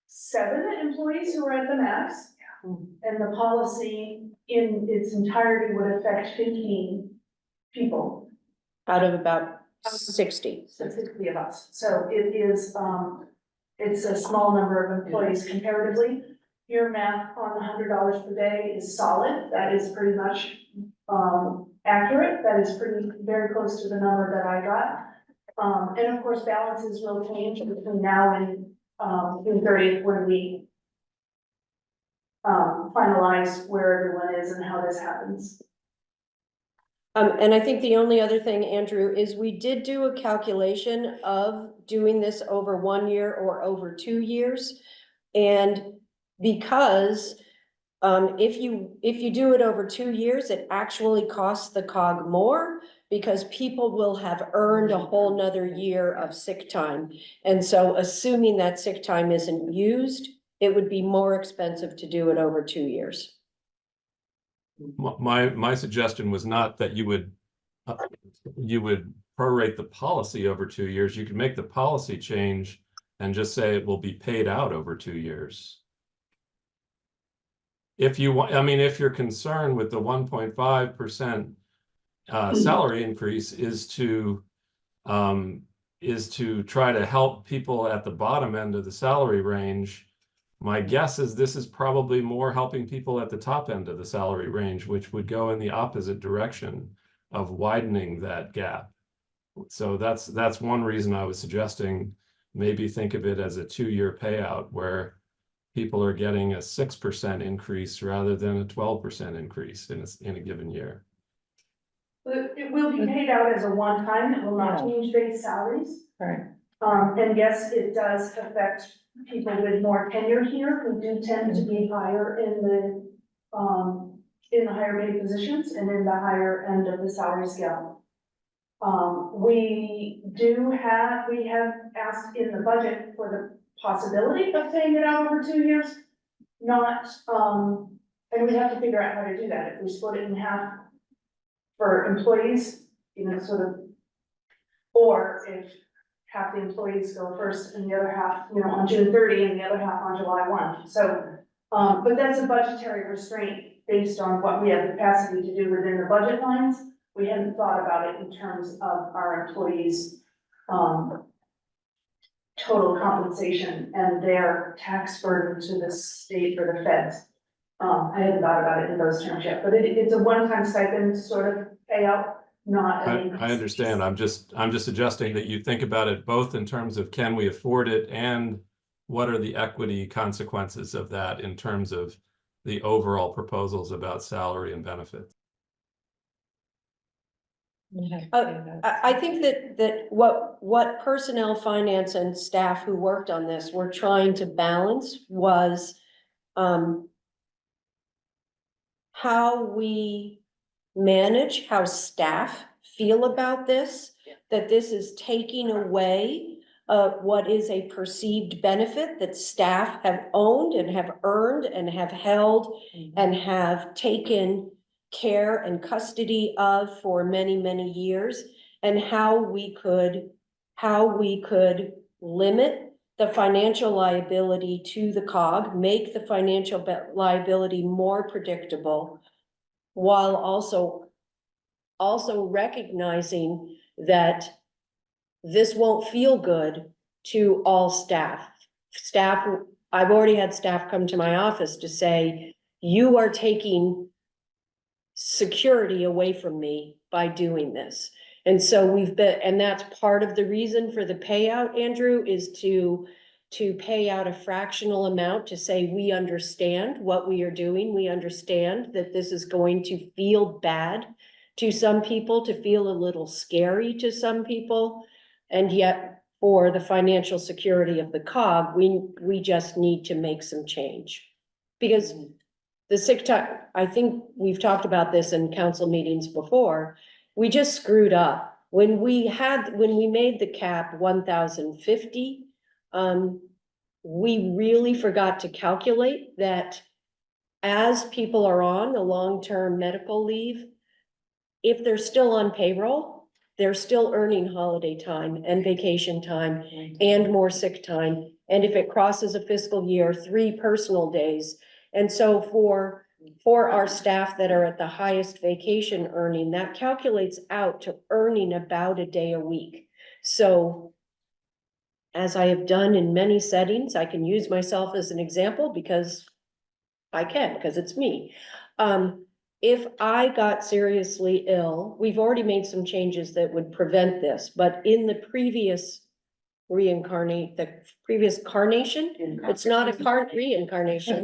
7 employees who are at the max. And the policy in its entirety would affect 15 people.
Out of about 60.
60 of us. So it is, it's a small number of employees comparatively. Your math on the $100 per day is solid. That is pretty much accurate. That is very close to the number that I got. And of course, balances will change between now and June 30th when we finalize where everyone is and how this happens.
And I think the only other thing, Andrew, is we did do a calculation of doing this over 1 year or over 2 years. And because if you do it over 2 years, it actually costs the COG more because people will have earned a whole nother year of sick time. And so assuming that sick time isn't used, it would be more expensive to do it over 2 years.
My suggestion was not that you would prorate the policy over 2 years. You could make the policy change and just say it will be paid out over 2 years. If you want, if your concern with the 1.5% salary increase is to try to help people at the bottom end of the salary range, my guess is this is probably more helping people at the top end of the salary range, which would go in the opposite direction of widening that gap. So that's one reason I was suggesting maybe think of it as a 2-year payout where people are getting a 6% increase rather than a 12% increase in a given year.
It will be paid out as a one-time. It will not change base salaries.
Right.
And yes, it does affect people with more tenure here who do tend to be higher in the higher paid positions and in the higher end of the salary scale. We have asked in the budget for the possibility of paying it out over 2 years, and we have to figure out how to do that. If we split it in half for employees, or if half the employees go first and the other half, on June 30 and the other half on July 1. So, but that's a budgetary restraint based on what we have capacity to do within the budget lines. We hadn't thought about it in terms of our employees' total compensation and their tax burden to the state or the feds. I hadn't thought about it in those terms yet, but it's a one-time stipend sort of payout.
I understand. I'm just suggesting that you think about it both in terms of can we afford it and what are the equity consequences of that in terms of the overall proposals about salary and benefits?
I think that what personnel, finance and staff who worked on this were trying to balance was how we manage, how staff feel about this, that this is taking away what is a perceived benefit that staff have owned and have earned and have held and have taken care and custody of for many, many years, and how we could limit the financial liability to the COG, make the financial liability more predictable, while also recognizing that this won't feel good to all staff. I've already had staff come to my office to say, you are taking security away from me by doing this. And so and that's part of the reason for the payout, Andrew, is to pay out a fractional amount to say, we understand what we are doing. We understand that this is going to feel bad to some people, to feel a little scary to some people. And yet for the financial security of the COG, we just need to make some change. Because the sick time, I think we've talked about this in council meetings before, we just screwed up. When we made the cap 1,050, we really forgot to calculate that as people are on the long-term medical leave, if they're still on payroll, they're still earning holiday time and vacation time and more sick time. And if it crosses a fiscal year, 3 personal days. And so for our staff that are at the highest vacation earning, that calculates out to earning about a day a week. So as I have done in many settings, I can use myself as an example because it's me. If I got seriously ill, we've already made some changes that would prevent this, but in the previous carnation, it's not a reincarnation.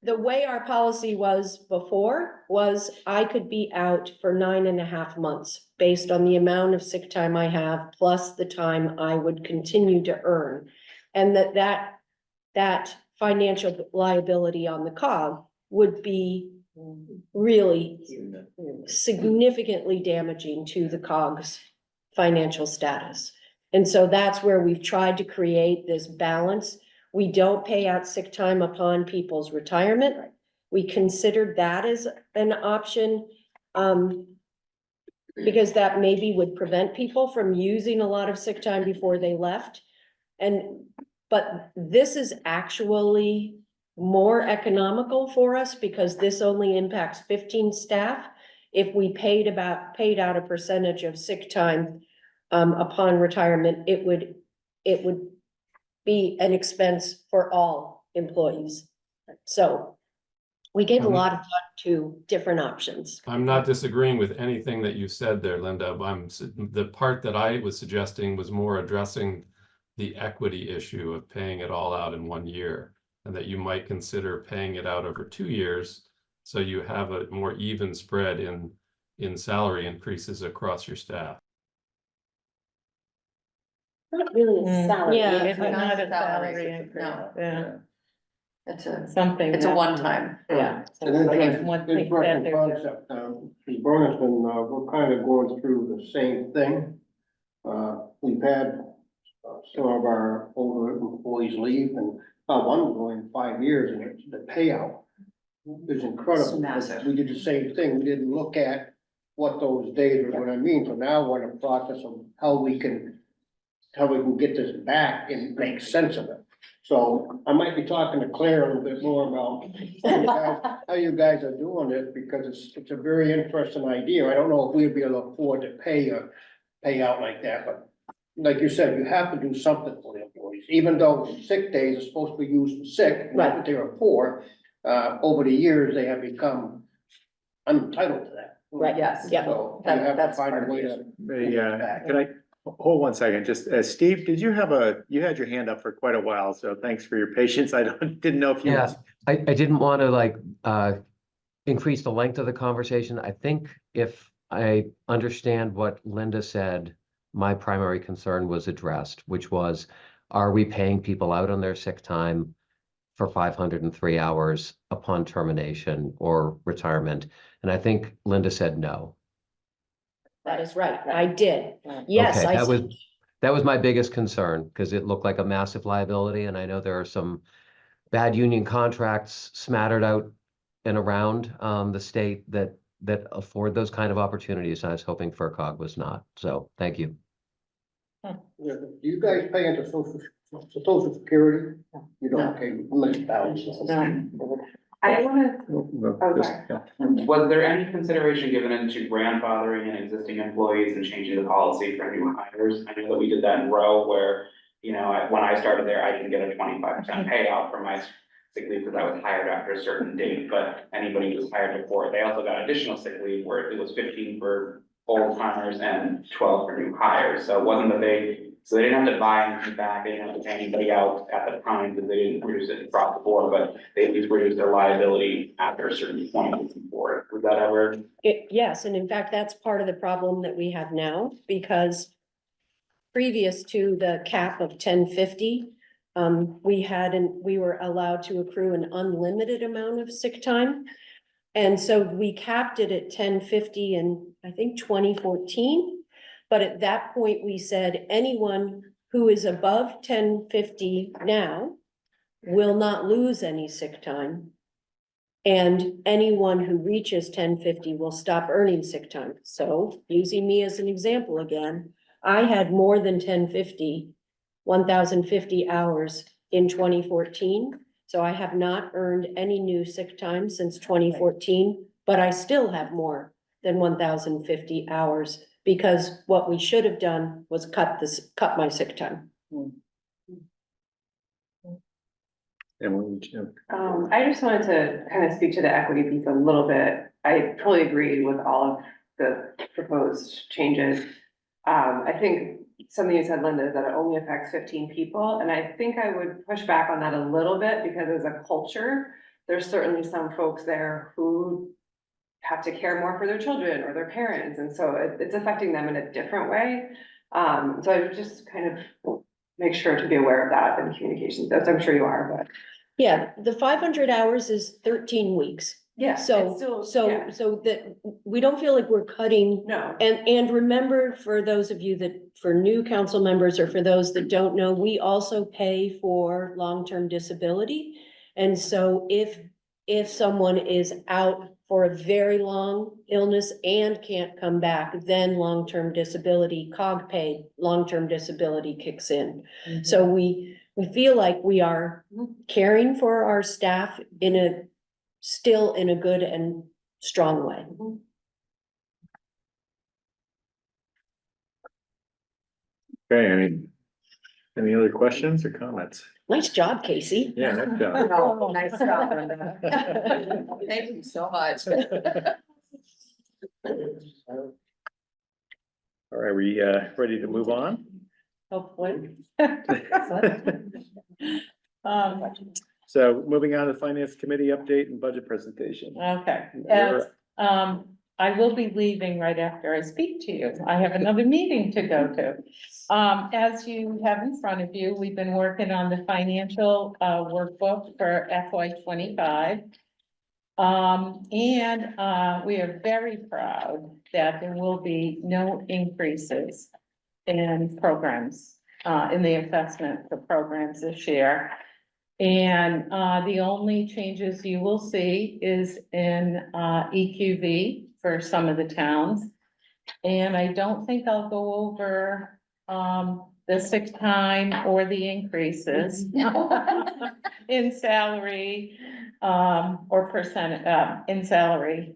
The way our policy was before was I could be out for 9.5 months based on the amount of sick time I have, plus the time I would continue to earn. And that financial liability on the COG would be really significantly damaging to the COG's financial status. And so that's where we've tried to create this balance. We don't pay out sick time upon people's retirement. We considered that as an option, because that maybe would prevent people from using a lot of sick time before they left. But this is actually more economical for us because this only impacts 15 staff. If we paid out a percentage of sick time upon retirement, it would be an expense for all employees. So we gave a lot of thought to different options.
I'm not disagreeing with anything that you said there, Linda. The part that I was suggesting was more addressing the equity issue of paying it all out in 1 year, and that you might consider paying it out over 2 years, so you have a more even spread in salary increases across your staff.
Not really a salary.
Yeah,
increase.
it's not a salary
increase,
increase,
no.
yeah,
It's a
something.
one-time.
Yeah.
And then
It's one thing
interesting
that
concept, Ms. Burnham's been, we're kind of going through the same thing. We've had some of our older employees leave, and one going 5 years, and the payout is incredible.
It's massive.
We did the same thing, we didn't look at what those days are gonna mean, so now we're in the process of how we can get this back and make sense of it. So I might be talking to Claire a little bit more about how you guys are doing it, because it's a very interesting idea. I don't know if we'd be able to afford to pay out like that, but like you said, you have to do something for the employees, even though sick days are supposed to be used for sick, not that they are poor. Over the years, they have become entitled to that.
Right,
Yes.
yeah.
So you have to
That's
find
part
a
of
way
it.
to.
Can I Hold one second, just, Steve, did you have you had your hand up for quite a while, so thanks for your patience. I didn't know if you.
Yeah, I didn't want to like increase the length of the conversation. I think if I understand what Linda said, my primary concern was addressed, which was, are we paying people out on their sick time for 503 hours upon termination or retirement? And I think Linda said no.
That is right. I did. Yes,
Okay,
I.
that was my biggest concern because it looked like a massive liability, and I know there are some bad union contracts smattered out and around the state that afford those kind of opportunities. I was hoping FERCog was not. So thank you.
Yeah, do you guys pay into social security? You don't, okay,
I wanna,
Just-
was there any consideration given into grandfathering in existing employees and changing the policy for new hires? I know that we did that in Row where, you know, when I started there, I didn't get a 25% payout for my sick leave because I was hired after a certain date, but anybody who was hired before, they also got additional sick leave where it was 15 for old timers and 12 for new hires. So it wasn't that so they didn't have to buy anything back, they didn't have to pay anybody out at the time because they didn't reduce it across the board, but they at least reduced their liability after a certain point before. Was that ever?
Yes, and in fact, that's part of the problem that we have now, because previous to the cap of 1050, we were allowed to accrue an unlimited amount of sick time. And so we capped it at 1050 in, I think, 2014. But at that point, we said anyone who is above 1050 now will not lose any sick time. And anyone who reaches 1050 will stop earning sick time. So using me as an example again, I had more than 1,050 hours in 2014. So I have not earned any new sick time since 2014, but I still have more than 1,050 hours because what we should have done was cut my sick time.
I just wanted to kind of speak to the equity piece a little bit. I totally agree with all of the proposed changes. I think something you said, Linda, is that it only affects 15 people. And I think I would push back on that a little bit because as a culture, there's certainly some folks there who have to care more for their children or their parents. And so it's affecting them in a different way. So I would just kind of make sure to be aware of that in communications, as I'm sure you are, but.
Yeah, the 500 hours is 13 weeks.
Yeah.
So that we don't feel like we're cutting.
No.
And remember, for those of you for new council members, or for those that don't know, we also pay for long-term disability. And so if someone is out for a very long illness and can't come back, then long-term disability, COG paid, long-term disability kicks in. So we feel like we are caring for our staff still in a good and strong way.
Okay, any other questions or comments?
Nice job, Casey.
Yeah, nice job.
Oh, nice job, Linda. Thank you so much.
All right, we ready to move on?
Hopefully.
So moving on to Finance Committee update and budget presentation.
Okay, as, I will be leaving right after I speak to you. I have another meeting to go to. As you have in front of you, we've been working on the financial workbook for FY 25. We are very proud that there will be no increases in programs, in the assessment for programs this year. And the only changes you will see is in EQV for some of the towns. And I don't think I'll go over the sick time or the increases in salary or percent in salary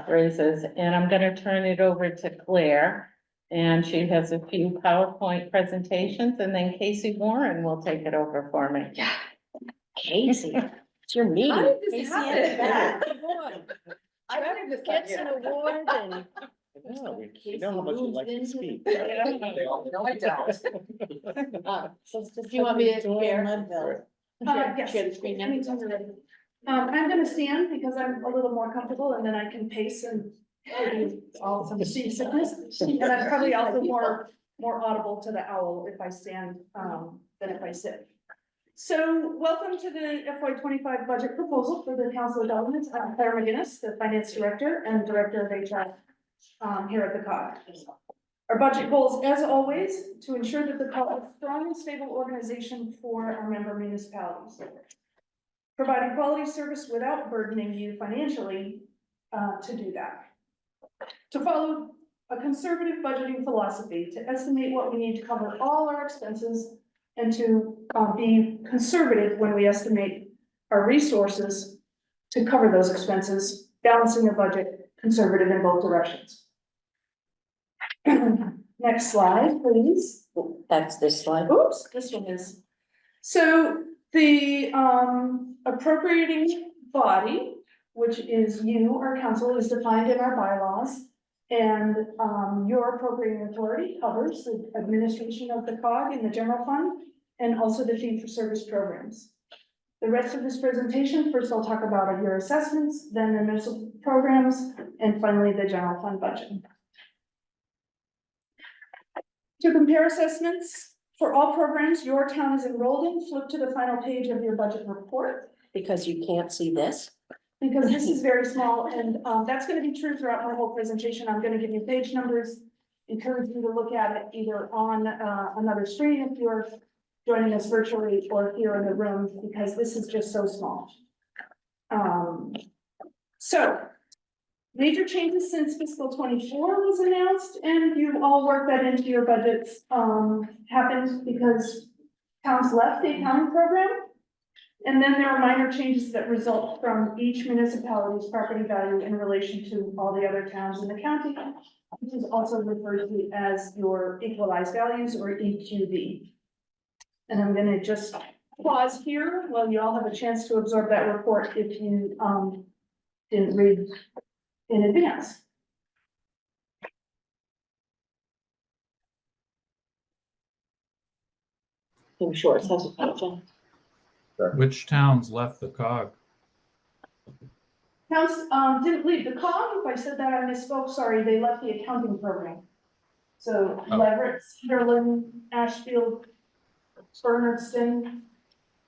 raises. And I'm gonna turn it over to Claire. And she has a few PowerPoint presentations, and then Casey Warren will take it over for me.
Yeah. Casey, it's your meeting.
How did this
Casey
happen?
and Pat.
I wanted this
Gets an award and
Yeah, we know how much you like to speak.
No, I don't.
If
you want me to
share?
Yes.
Share the screen now.
Anytime you're ready. I'm gonna stand because I'm a little more comfortable and then I can pace and give you all some seasickness. And I'm probably also more audible to the owl if I stand, than if I sit. So welcome to the FY25 budget proposal for the Council of Governments. I'm Claire McGinnis, the Finance Director and Director of HR here at the COG. Our budget goals, as always, to ensure that the COG is a strong and stable organization for our member municipalities. Providing quality service without burdening you financially to do that. To follow a conservative budgeting philosophy, to estimate what we need to cover all our expenses and to be conservative when we estimate our resources to cover those expenses, balancing the budget, conservative in both directions. Next slide, please.
That's this slide.
Oops, this one is. So the appropriating body, which is you, our council, is defined in our bylaws. And your appropriating authority covers the administration of the COG in the general fund and also the fee for service programs. The rest of this presentation, first I'll talk about your assessments, then the municipal programs, and finally the general fund budget. To compare assessments for all programs your town is enrolled in, flip to the final page of your budget report.
Because you can't see this.
Because this is very small and that's going to be true throughout my whole presentation. I'm going to give you page numbers, encourage you to look at it either on another screen if you're joining us virtually or here in the room, because this is just so small. So major changes since fiscal 24 was announced and you all worked that into your budgets happened because towns left the accounting program. And then there are minor changes that result from each municipality's property value in relation to all the other towns in the county, which is also referred to as your equalized values or EQV. And I'm going to just pause here while you all have a chance to absorb that report if you didn't read in advance.
I'm sure it says it.
Which towns left the COG?
Towns didn't leave the COG. If I said that, I misspoke. Sorry, they left the accounting program. So Leverett, Cedarland, Ashfield, Bernardston,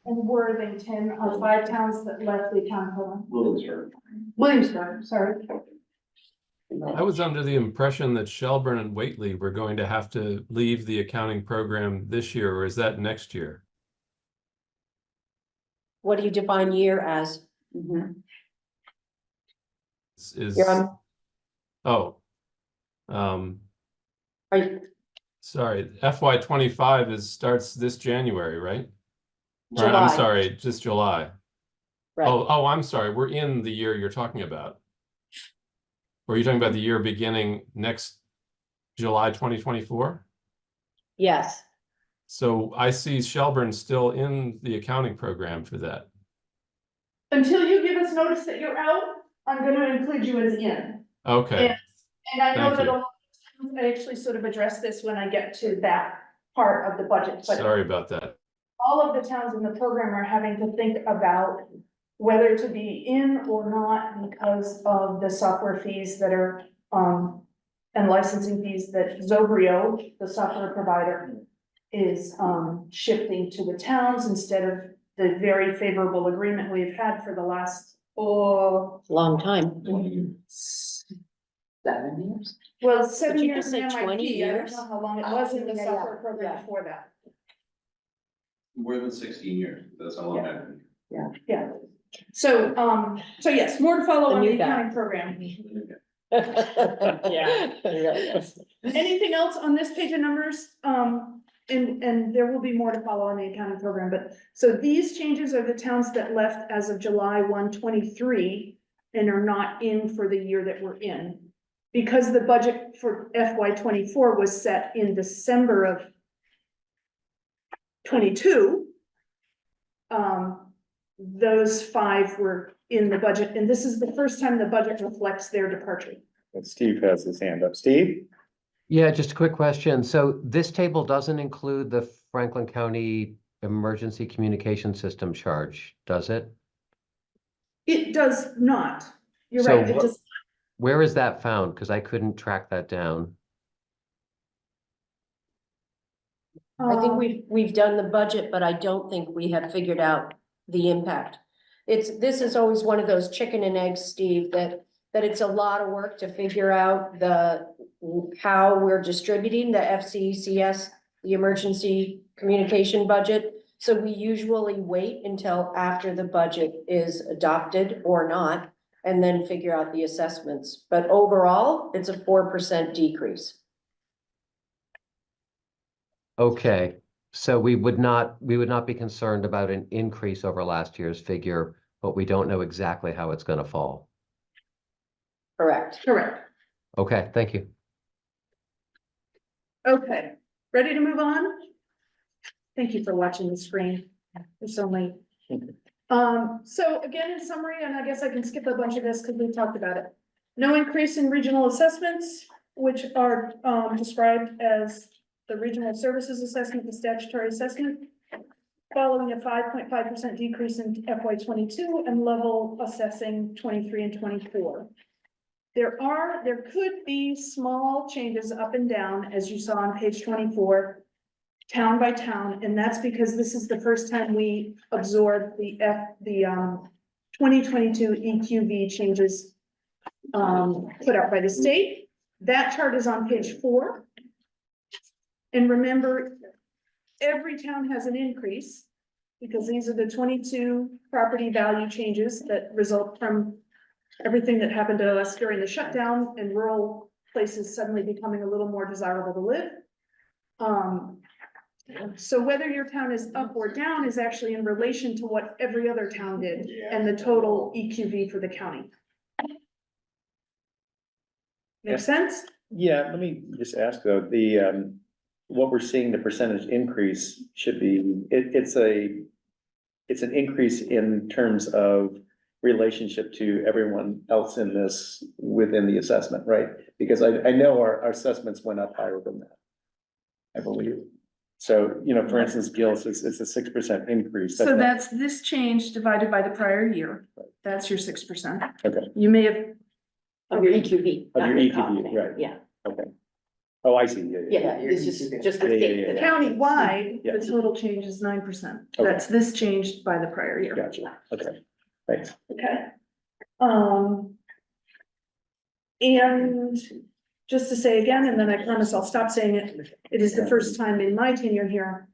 and Worthington are 5 towns that left the accounting program. Williamsburg, sorry.
I was under the impression that Shelburne and Whately were going to have to leave the accounting program this year, or is that next year?
What do you define year as? You're on.
Oh.
Are you?
Sorry, FY25 starts this January, right?
July.
Or, I'm sorry, just July.
Right.
Oh, I'm sorry. We're in the year you're talking about. Or are you talking about the year beginning next July 2024?
Yes.
So I see Shelburne still in the accounting program for that.
Until you give us notice that you're out, I'm going to include you as in.
Okay.
And I know
Thank
that
you.
a lot of times I actually sort of address this when I get to that part of the budget. But
Sorry about that.
all of the towns in the program are having to think about whether to be in or not because of the software fees that are and licensing fees that Zobrio, the software provider, is shifting to the towns instead of the very favorable agreement we've had for the last
long time.
7 years. Well, 7
Did you
years
just say
in
20
MIT. I don't
years?
know how long it was in the
Yeah,
software
yeah,
program
yeah.
before that.
More than 16 years, that's how long I've been.
Yeah. So yes, more to follow
The
on the
new guy.
accounting program.
Yeah, it really is.
Anything else on this page of numbers? And there will be more to follow on the accounting program, but so these changes are the towns that left as of July 1, 23 and are not in for the year that we're in. Because the budget for FY24 was set in December of 22. Those 5 were in the budget, and this is the first time the budget reflects their departure.
And Steve has his hand up. Steve?
Yeah, just a quick question. So this table doesn't include the Franklin County Emergency Communication System charge, does it?
It does not. You're
So
right, it
what-
does.
Where is that found? Because I couldn't track that down.
I think we've done the budget, but I don't think we have figured out the impact. This is always one of those chicken and eggs, Steve, that it's a lot of work to figure out how we're distributing the FCCS, the emergency communication budget. So we usually wait until after the budget is adopted or not, and then figure out the assessments. But overall, it's a 4% decrease.
Okay, so we would not be concerned about an increase over last year's figure, but we don't know exactly how it's going to fall.
Correct.
Correct.
Okay, thank you.
Okay, ready to move on? Thank you for watching the screen. It's so late. So again, in summary, and I guess I can skip a bunch of this because we talked about it. No increase in regional assessments, which are described as the regional services assessment, the statutory assessment, following a 5.5% decrease in FY 22 and level assessing 23 and 24. There could be small changes up and down, as you saw on page 24, town by town, and that's because this is the first time we absorbed the 2022 EQV changes put out by the state. That chart is on page 4. And remember, every town has an increase because these are the 22 property value changes that result from everything that happened to us during the shutdown and rural places suddenly becoming a little more desirable to live. So whether your town is up or down is actually in relation to what every other town did and the total EQV for the county. Make sense?
Yeah, let me just ask though, what we're seeing, the percentage increase should be, it's an increase in terms of relationship to everyone else in this within the assessment, right? Because I know our assessments went up higher than that, I believe. So, for instance, Gil's, it's a 6% increase.
So that's this change divided by the prior year. That's your 6%.
Okay.
You may have.
Of your EQV.
Of your EQV, right?
Yeah.
Okay. Oh, I see,
Yeah, this is just the state.
Countywide,
Yeah.
the total change is 9%.
Okay.
That's this changed by the prior year.
Gotcha, okay, thanks.
Okay. And just to say again, and then I promise I'll stop saying it, it is the first time in my tenure here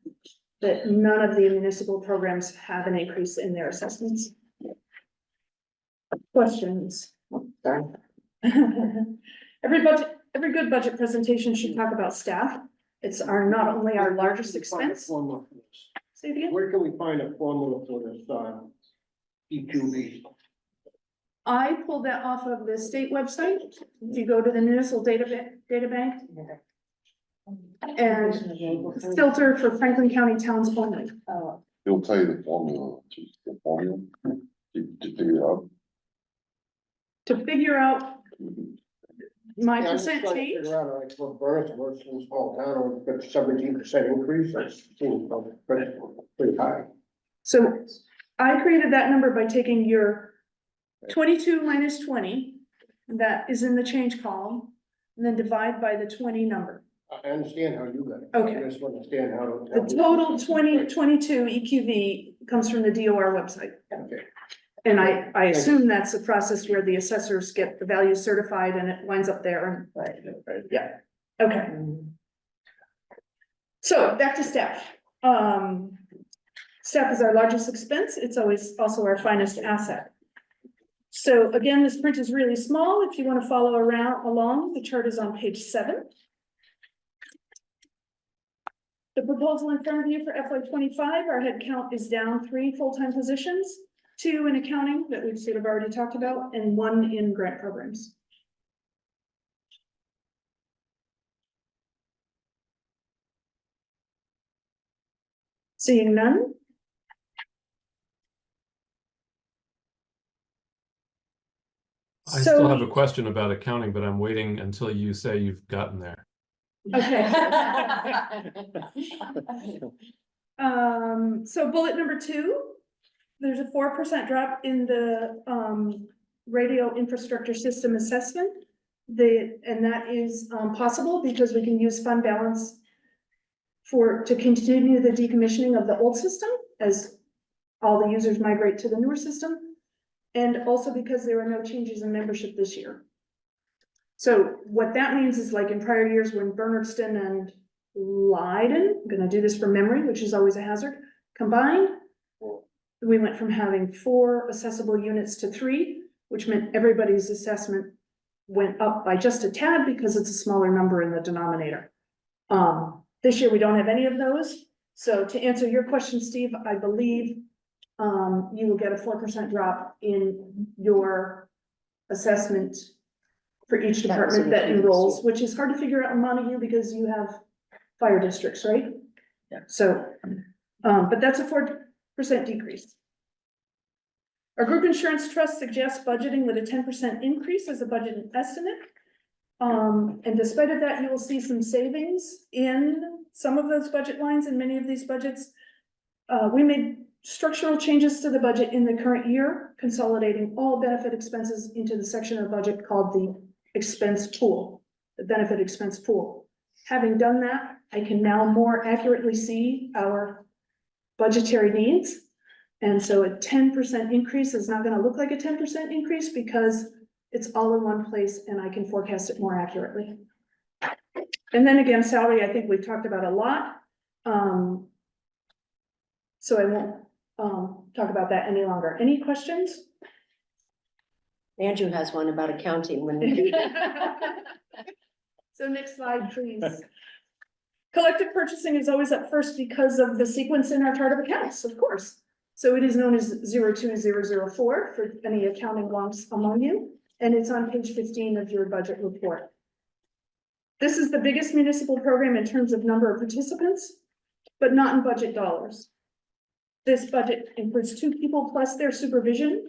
that none of the municipal programs have an increase in their assessments. Questions?
Sorry.
Every good budget presentation should talk about staff. It's not only our largest expense. Say it again.
Where can we find a formula for this, EQV?
I pulled that off of the state website. If you go to the municipal data bank and filter for Franklin County towns only.
He'll tell you the formula to figure it out.
To figure out my
Yeah, I'm just trying to
percentage.
figure out, like, for Burris, we're in a small town, or got 17% increase, that seems pretty high.
So I created that number by taking your 22 minus 20, that is in the change column, and then divide by the 20 number.
I understand how you got it.
Okay.
I just understand how.
The total 2022 EQV comes from the DOR website.
Okay.
And I assume that's the process where the assessors get the value certified and it winds up there.
Right.
Yeah, okay. So back to staff. Staff is our largest expense. It's always also our finest asset. So again, this print is really small. If you want to follow along, the chart is on page 7. The proposal in front of you for FY 25, our head count is down 3 full-time positions, 2 in accounting that we've sort of already talked about, and 1 in grant programs. Seeing none.
I still have a question about accounting, but I'm waiting until you say you've gotten there.
Okay. So bullet number 2, there's a 4% drop in the radio infrastructure system assessment. And that is possible because we can use fund balance to continue the decommissioning of the old system as all the users migrate to the newer system. And also because there are no changes in membership this year. So what that means is, like in prior years when Bernardston and Leiden, I'm gonna do this from memory, which is always a hazard, combined, we went from having 4 accessible units to 3, which meant everybody's assessment went up by just a tad because it's a smaller number in the denominator. This year we don't have any of those. So to answer your question, Steve, I believe you will get a 4% drop in your assessment for each department that enrolls, which is hard to figure out in Montague because you have fire districts, right?
Yeah.
So, but that's a 4% decrease. Our group insurance trust suggests budgeting with a 10% increase as a budget estimate. And despite of that, you will see some savings in some of those budget lines in many of these budgets. We made structural changes to the budget in the current year, consolidating all benefit expenses into the section of budget called the expense pool, the benefit expense pool. Having done that, I can now more accurately see our budgetary needs. And so a 10% increase is not going to look like a 10% increase because it's all in one place and I can forecast it more accurately. And then again, salary, I think we've talked about a lot. So I won't talk about that any longer. Any questions?
Andrew has one about accounting when.
So next slide, please. Collective purchasing is always up first because of the sequence in our chart of accounts, of course. So it is known as 02004 for any accounting wonks among you, and it's on page 15 of your budget report. This is the biggest municipal program in terms of number of participants, but not in budget dollars. This budget includes 2 people plus their supervision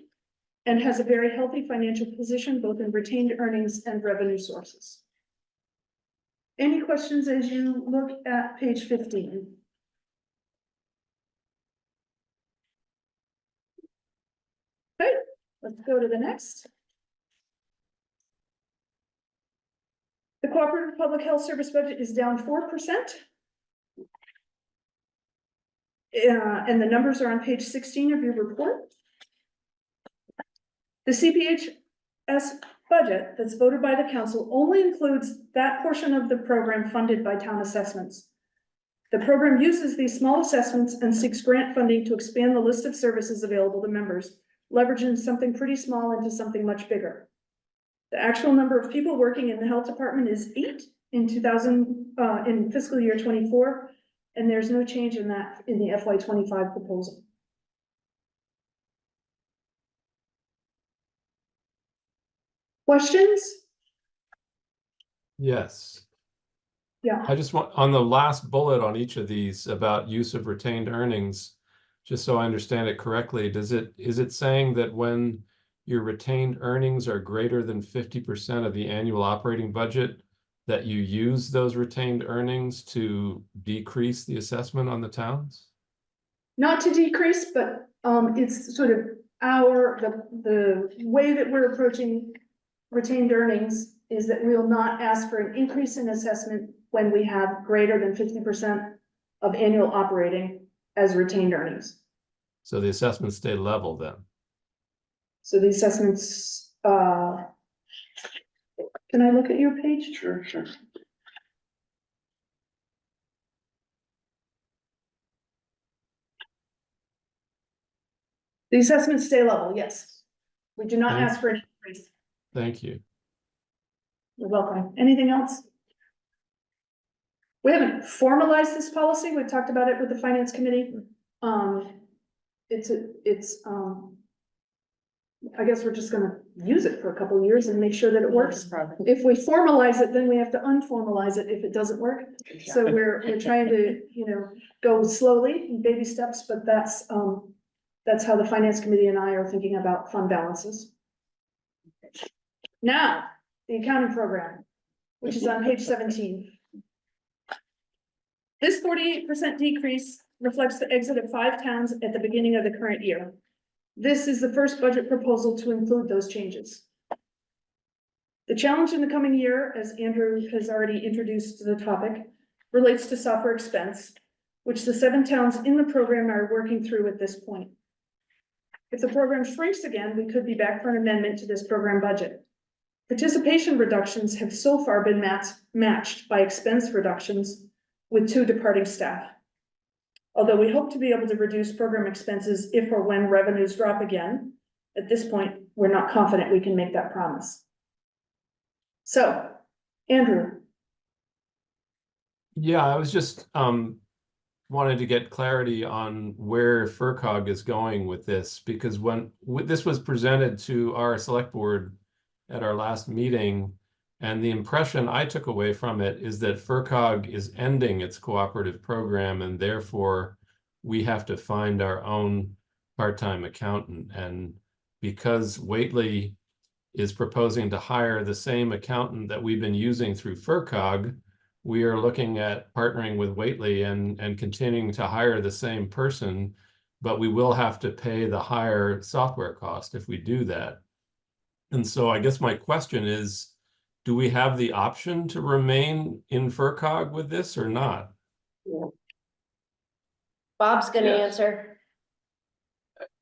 and has a very healthy financial position, both in retained earnings and revenue sources. Any questions as you look at page 15? Okay, let's go to the next. The cooperative public health service budget is down 4%. And the numbers are on page 16 of your report. The CPHS budget that's voted by the council only includes that portion of the program funded by town assessments. The program uses these small assessments and seeks grant funding to expand the list of services available to members, leveraging something pretty small into something much bigger. The actual number of people working in the health department is 8 in in fiscal year 24, and there's no change in that in the FY25 proposal. Questions?
Yes.
Yeah.
I just want, on the last bullet on each of these about use of retained earnings, just so I understand it correctly, is it saying that when your retained earnings are greater than 50% of the annual operating budget, that you use those retained earnings to decrease the assessment on the towns?
Not to decrease, but it's sort of the way that we're approaching retained earnings is that we will not ask for an increase in assessment when we have greater than 50% of annual operating as retained earnings.
So the assessments stay level then?
So the assessments, can I look at your page?
Sure, sure.
The assessments stay level, yes. We do not ask for an increase.
Thank you.
You're welcome. Anything else? We haven't formalized this policy. We've talked about it with the finance committee. I guess we're just gonna use it for a couple of years and make sure that it works. If we formalize it, then we have to unformalize it if it doesn't work. So we're trying to, go slowly in baby steps, but that's how the finance committee and I are thinking about fund balances. Now, the accounting program, which is on page 17. This 48% decrease reflects the exit of 5 towns at the beginning of the current year. This is the first budget proposal to include those changes. The challenge in the coming year, as Andrew has already introduced the topic, relates to software expense, which the 7 towns in the program are working through at this point. If the program shrinks again, we could be back for an amendment to this program budget. Participation reductions have so far been matched by expense reductions with 2 departing staff. Although we hope to be able to reduce program expenses if or when revenues drop again, at this point, we're not confident we can make that promise. So, Andrew.
Yeah, I was just wanted to get clarity on where FERCog is going with this, because when this was presented to our select board at our last meeting, and the impression I took away from it is that FERCog is ending its cooperative program, and therefore we have to find our own part-time accountant. And because Whately is proposing to hire the same accountant that we've been using through FERCog, we are looking at partnering with Whately and continuing to hire the same person, but we will have to pay the higher software cost if we do that. And so I guess my question is, do we have the option to remain in FERCog with this or not?
Bob's gonna
Yes.
answer.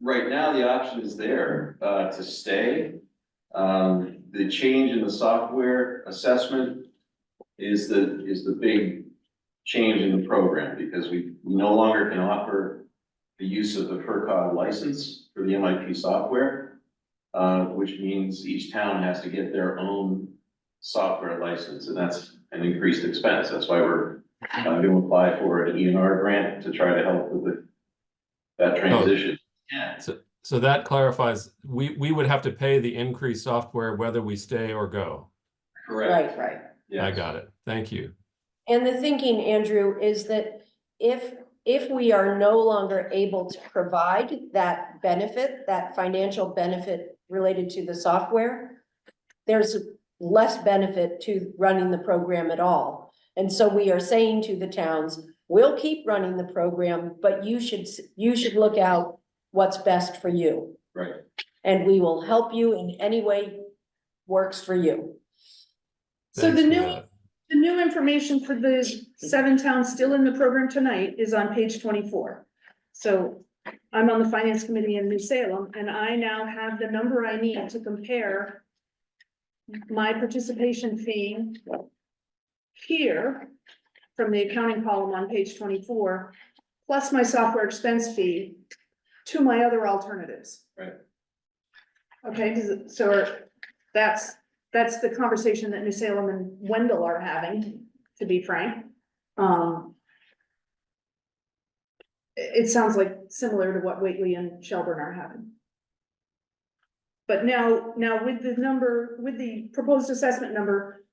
Right now, the option is there to stay. The change in the software assessment is the big change in the program, because we no longer can offer the use of the FERCog license for the MIP software, which means each town has to get their own software license, and that's an increased expense. That's why we're going to apply for an ENR grant to try to help with that transition. Yeah.
So that clarifies, we would have to pay the increased software whether we stay or go.
Correct.
Right.
Yes.
I got it. Thank you.
And the thinking, Andrew, is that if we are no longer able to provide that benefit, that financial benefit related to the software, there's less benefit to running the program at all. And so we are saying to the towns, we'll keep running the program, but you should look out what's best for you.
Right.
And we will help you in any way works for you.
So
Thanks
the
for
new,
that.
the new information for the 7 towns still in the program tonight is on page 24. So I'm on the finance committee in New Salem, and I now have the number I need to compare my participation fee here from the accounting column on page 24, plus my software expense fee to my other alternatives.
Right.
Okay, so that's the conversation that New Salem and Wendell are having, to be frank. It sounds like similar to what Whately and Shelburne are having. But now with the proposed assessment number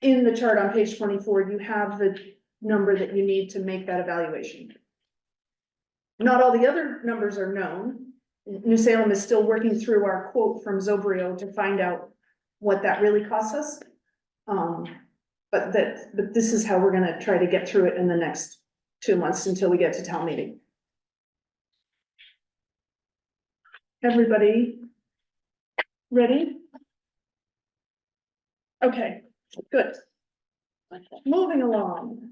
in the chart on page 24, you have the number that you need to make that evaluation. Not all the other numbers are known. New Salem is still working through our quote from Zobrio to find out what that really costs us. But this is how we're gonna try to get through it in the next 2 months until we get to town meeting. Everybody ready? Okay, good. Moving along.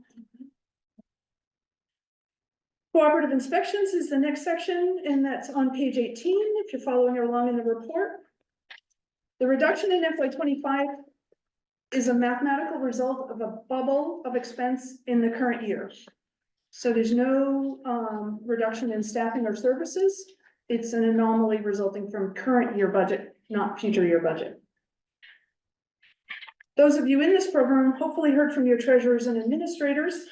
Cooperative inspections is the next section, and that's on page 18, if you're following along in the report. The reduction in FY 25 is a mathematical result of a bubble of expense in the current year. So there's no reduction in staffing or services. It's an anomaly resulting from current year budget, not future year budget. Those of you in this program hopefully heard from your treasurers and administrators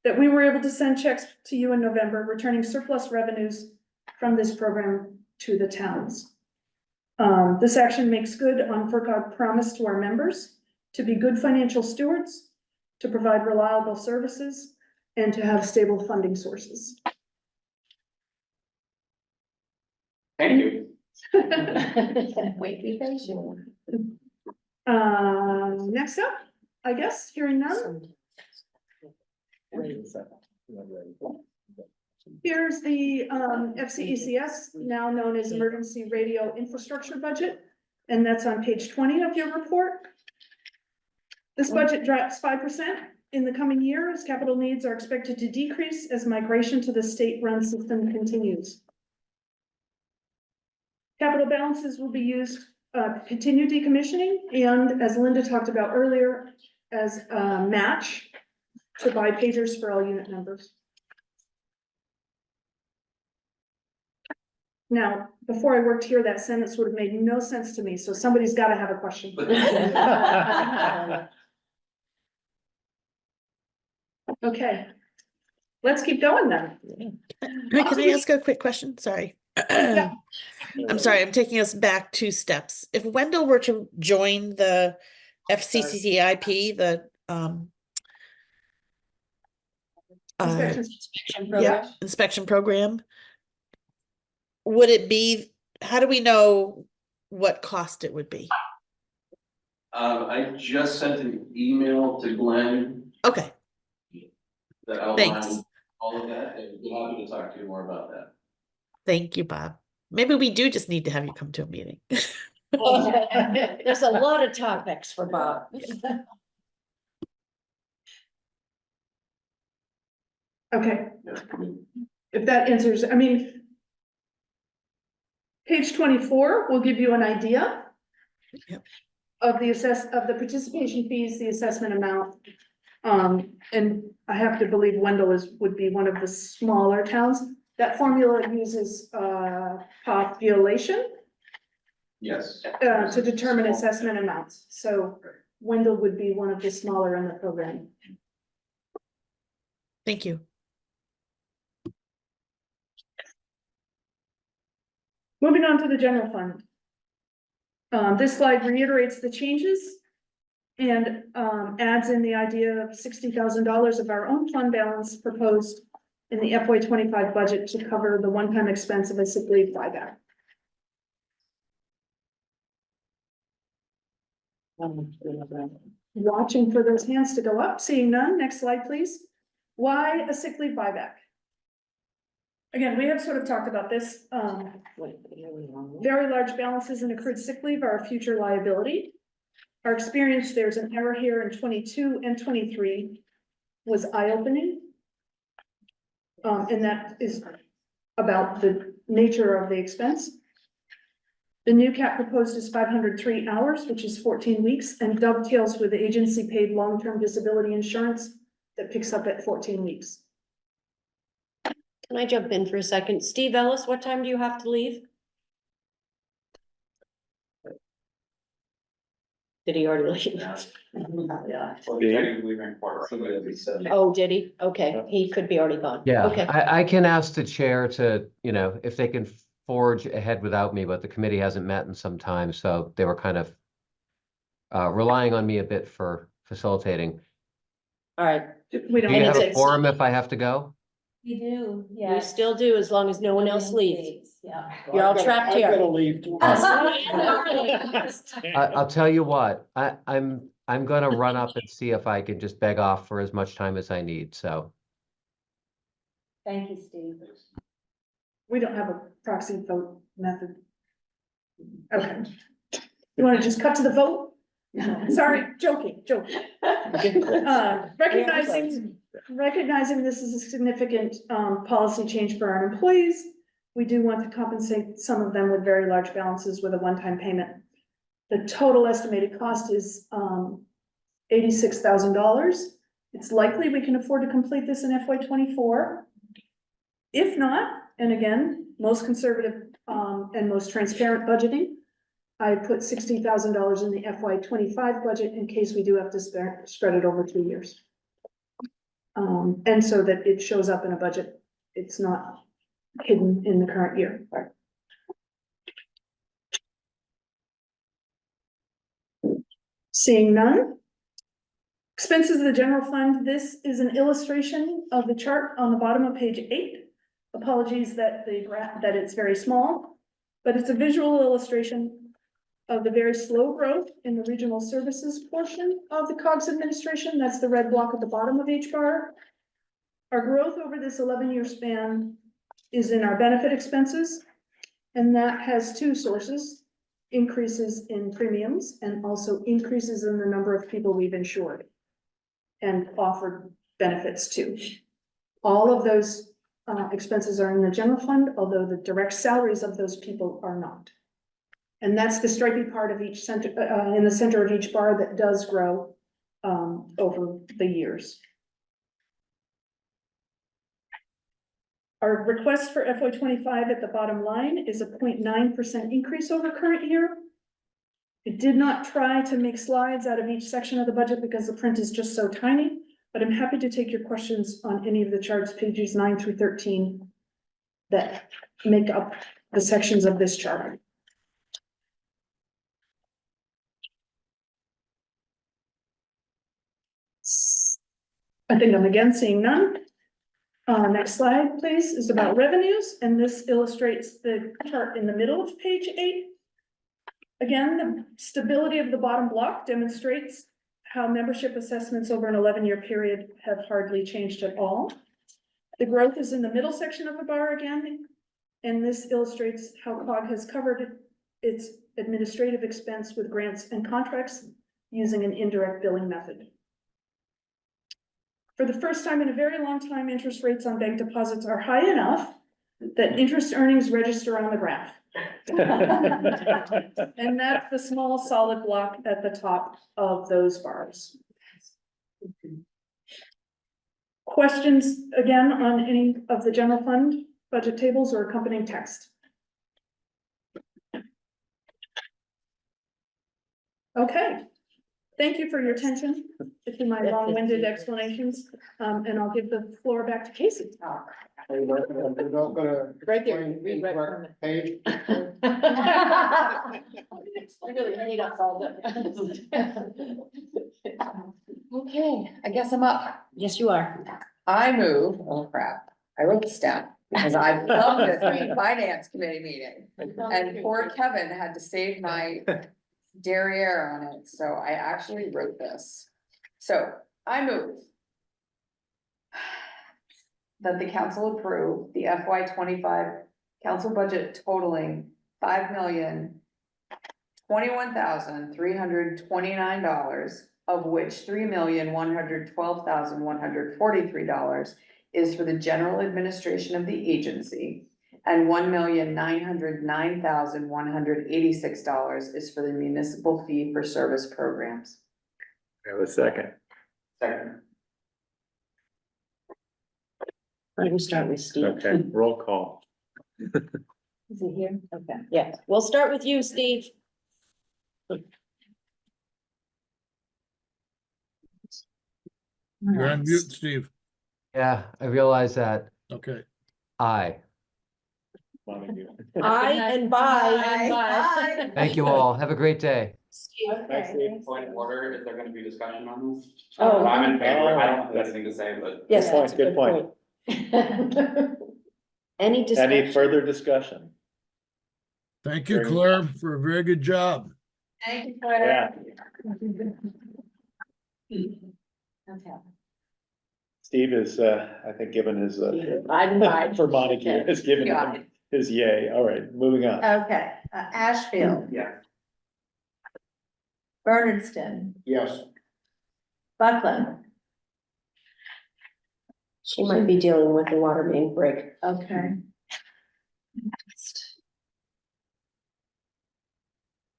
that we were able to send checks to you in November, returning surplus revenues from this program to the towns. This action makes good on FERCog promise to our members to be good financial stewards, to provide reliable services, and to have stable funding sources.
Thank you.
Wait, be patient.
Next up, I guess, hearing none, here's the FCECS, now known as Emergency Radio Infrastructure Budget, and that's on page 20 of your report. This budget drops 5% in the coming year as capital needs are expected to decrease as migration to the state-run system continues. Capital balances will be used to continue decommissioning and, as Linda talked about earlier, as a match to buy pagers for all unit members. Now, before I worked here, that sentence would have made no sense to me, so somebody's got to have a question. Okay, let's keep going then.
Can I ask a quick question? Sorry. I'm sorry, I'm taking us back 2 steps. If Wendell were to join the FCCCIP, the inspection program, would it be, how do we know what cost it would be?
I just sent an email to Glenn.
Okay.
That outlined all of that, and be happy to talk to you more about that.
Thank you, Bob. Maybe we do just need to have you come to a meeting.
There's a lot of topics for Bob.
Okay, if that answers, I mean, page 24 will give you an idea of the participation fees, the assessment amount. And I have to believe Wendell would be one of the smaller towns. That formula uses population.
Yes.
To determine assessment amounts. So Wendell would be one of the smaller in the program.
Thank you.
Moving on to the general fund. This slide reiterates the changes and adds in the idea of $60,000 of our own fund balance proposed in the FY25 budget to cover the one-time expense of a sick leave buyback. Watching for those hands to go up, seeing none. Next slide, please. Why a sick leave buyback? Again, we have sort of talked about this. Very large balances in accrued sick leave are a future liability. Our experience, there's an error here in 22 and 23 was eye-opening. And that is about the nature of the expense. The new cap proposed is 503 hours, which is 14 weeks, and dovetails with the agency paid long-term disability insurance that picks up at 14 weeks.
Can I jump in for a second? Steve Ellis, what time do you have to leave? Did he already leave?
Yeah.
Oh, did he? Okay, he could be already gone.
Yeah,
Okay.
I can ask the chair to, if they can forge ahead without me, but the committee hasn't met in some time, so they were kind of relying on me a bit for facilitating.
All right.
We
Do you have a forum if I have to go?
We do,
Yeah. We still do, as long as no one else leaves.
Yeah.
You're all trapped here.
I'm gonna leave too.
I'll tell you what, I'm gonna run up and see if I can just beg off for as much time as I need, so.
Thank you, Steve.
We don't have a proxy vote method. Okay. You want to just cut to the vote? Sorry, joking. Recognizing this is a significant policy change for our employees, we do want to compensate some of them with very large balances with a one-time payment. The total estimated cost is $86,000. It's likely we can afford to complete this in FY24. If not, and again, most conservative and most transparent budgeting, I put $60,000 in the FY25 budget in case we do have to spread it over 2 years. And so that it shows up in a budget. It's not hidden in the current year. Seeing none. Expenses of the general fund. This is an illustration of the chart on the bottom of page 8. Apologies that it's very small, but it's a visual illustration of the very slow growth in the regional services portion of the COGS administration. That's the red block at the bottom of each bar. Our growth over this 11-year span is in our benefit expenses, and that has two sources: increases in premiums and also increases in the number of people we've insured and offered benefits to. All of those expenses are in the general fund, although the direct salaries of those people are not. And that's the stripy part of each center, in the center of each bar, that does grow over the years. Our request for FY 25 at the bottom line is a 0.9% increase over current year. It did not try to make slides out of each section of the budget because the print is just so tiny, but I'm happy to take your questions on any of the charts, pages 9 through 13, that make up the sections of this chart. I think I'm again seeing none. Next slide, please, is about revenues, and this illustrates the chart in the middle of page 8. Again, the stability of the bottom block demonstrates how membership assessments over an 11-year period have hardly changed at all. The growth is in the middle section of the bar again, and this illustrates how COG has covered its administrative expense with grants and contracts using an indirect billing method. For the first time in a very long time, interest rates on bank deposits are high enough that interest earnings register on the graph. And that's the small solid block at the top of those bars. Questions again on any of the general fund budget tables or accompanying text? Okay. Thank you for your attention to my long-winded explanations, and I'll give the floor back to Casey.
We're not gonna
Right there,
explain
read
the
right
correct
from
page.
I really hate us all
Okay, I guess I'm up.
Yes, you are.
I move, oh crap, I wrote this down because I love this finance committee meeting. And poor Kevin had to save my derriere on it, so I actually wrote this. So I move that the council approve the FY 25 council budget totaling $5,021,329, of which $3,112,143 is for the general administration of the agency, and $1,909,186 is for the municipal fee for service programs.
I have a second.
Second.
Why don't we start with Steve?
Okay, roll call.
Is he here? Okay, yeah, we'll start with you, Steve.
You're on mute, Steve.
Yeah, I realize that.
Okay.
Aye.
I and by.
Thank you all. Have a great day.
Next, point of order, is there gonna be discussion on this?
Oh.
I'm in favor, I don't have anything to say, but.
Yes,
Good
that's a
point, good point.
Any discussion?
Any further discussion?
Thank you, Claire, for a very good job.
Thank you,
Yeah,
Okay.
Steve is, I think, given his,
I'm
for Montague, has given
Got
him his yay. All right, moving on.
Okay, Ashfield,
Yeah.
Bernardston,
Yes.
Buckland,
She might be dealing with the water main break.
okay.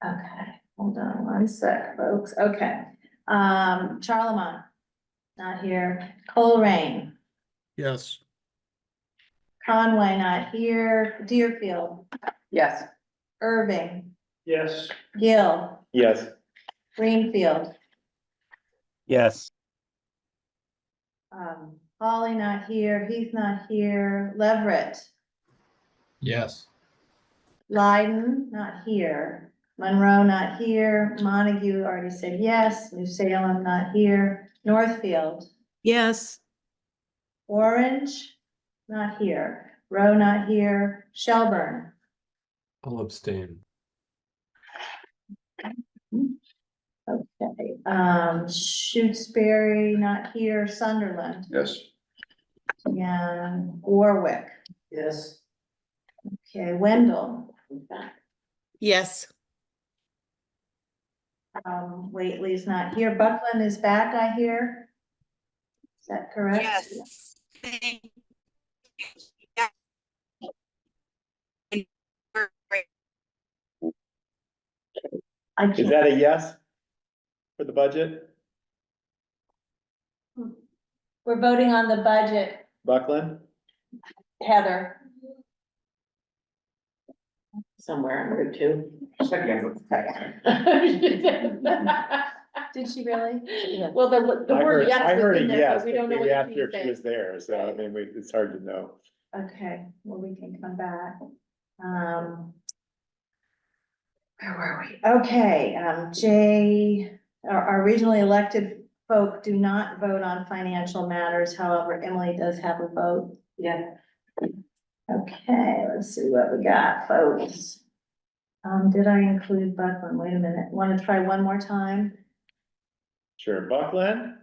Okay, hold on one sec, folks, okay. Charlemont, not here. Coleraine,
Yes.
Conway, not here. Deerfield,
Yes.
Irving,
Yes.
Gill,
Yes,
Greenfield,
Yes.
Holly, not here. Heath, not here. Leverett,
Yes.
Leiden, not here. Monroe, not here. Montague already said yes. New Salem, not here. Northfield,
Yes.
Orange, not here. Rowe, not here. Shelburne,
I'll abstain.
Okay, Shutesbury, not here, Sunderland,
Yes.
and Warwick.
Yes.
Okay, Wendell,
Yes.
Whately's not here, Buckland is back, I hear. Is that correct?
Yes.
I
Is
can't,
that a yes? For the budget,
we're voting on the budget,
Buckland?
Heather.
Somewhere on Route 2.
Did she really?
Well, the
I
word
heard,
yes
I
was
heard a
in there,
yes,
but we don't
but
know
we
what
asked her
she's
if she was
saying.
there, so I mean, it's hard to know.
Okay, well, we can come back. Where were we? Okay, Jay, our regionally elected folk do not vote on financial matters, however, Emily does have a vote.
Yeah.
Okay, let's see what we got, folks. Did I include Buckland? Wait a minute, want to try one more time?
Sure, Buckland?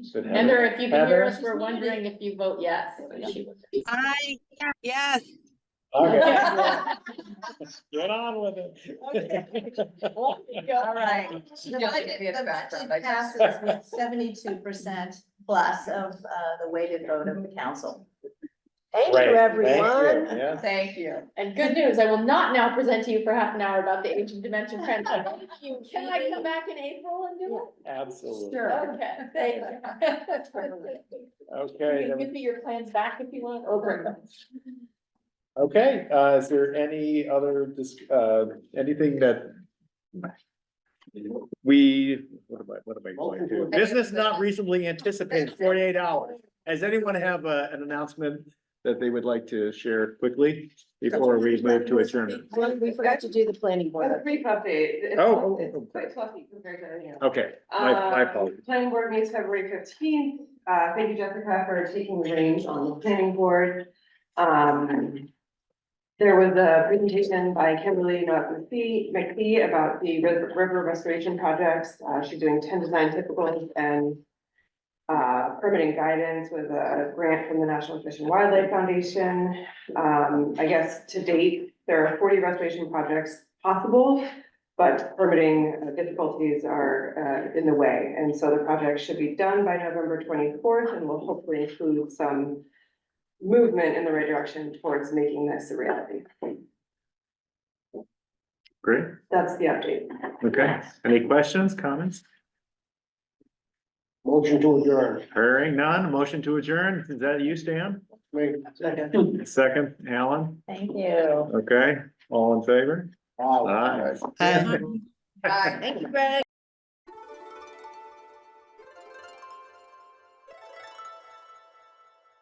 Said
Heather, if you can hear us,
Heather?
we're wondering if you vote yes.
Yes.
Okay. Get on with it.
All right. The budget passes with 72% plus of the weighted vote of the council.
Thank
Great,
you,
thank you,
everyone.
yeah.
Thank you. And good news, I will not now present to you for half an hour about the age and dimension trend. Can I come back in April and do it?
Absolutely.
Okay, thank you.
Okay,
You can
then-
give me your plans back if you want, or bring them.
Okay, is there any other, anything that what am I going to? Business not reasonably anticipated, 48 hours. Does anyone have an announcement that they would like to share quickly before we move to adjournment?
We forgot to do the planning
I have a
board.
brief update. It's quite fluffy compared to anything else.
Okay, my apologies.
Planning board meets February 15th. Thank you, Jessica, for taking the reins on the planning board. There was a presentation by Kimberly McPhee about the river restoration projects. She's doing 10 design typicals and permitting guidance with a grant from the National Fish and Wildlife Foundation. I guess to date, there are 40 restoration projects possible, but permitting difficulties are in the way. And so the project should be done by November 24th and will hopefully include some movement in the right direction towards making this a reality.
Great,
That's the update.
okay. Any questions, comments?
Motion to adjourn.
Hearing none, motion to adjourn. Is that you, Stan? Second, Alan?
Thank you.
Okay, all in favor?
Aye.
Aye.
Aye.
Thank you, Greg.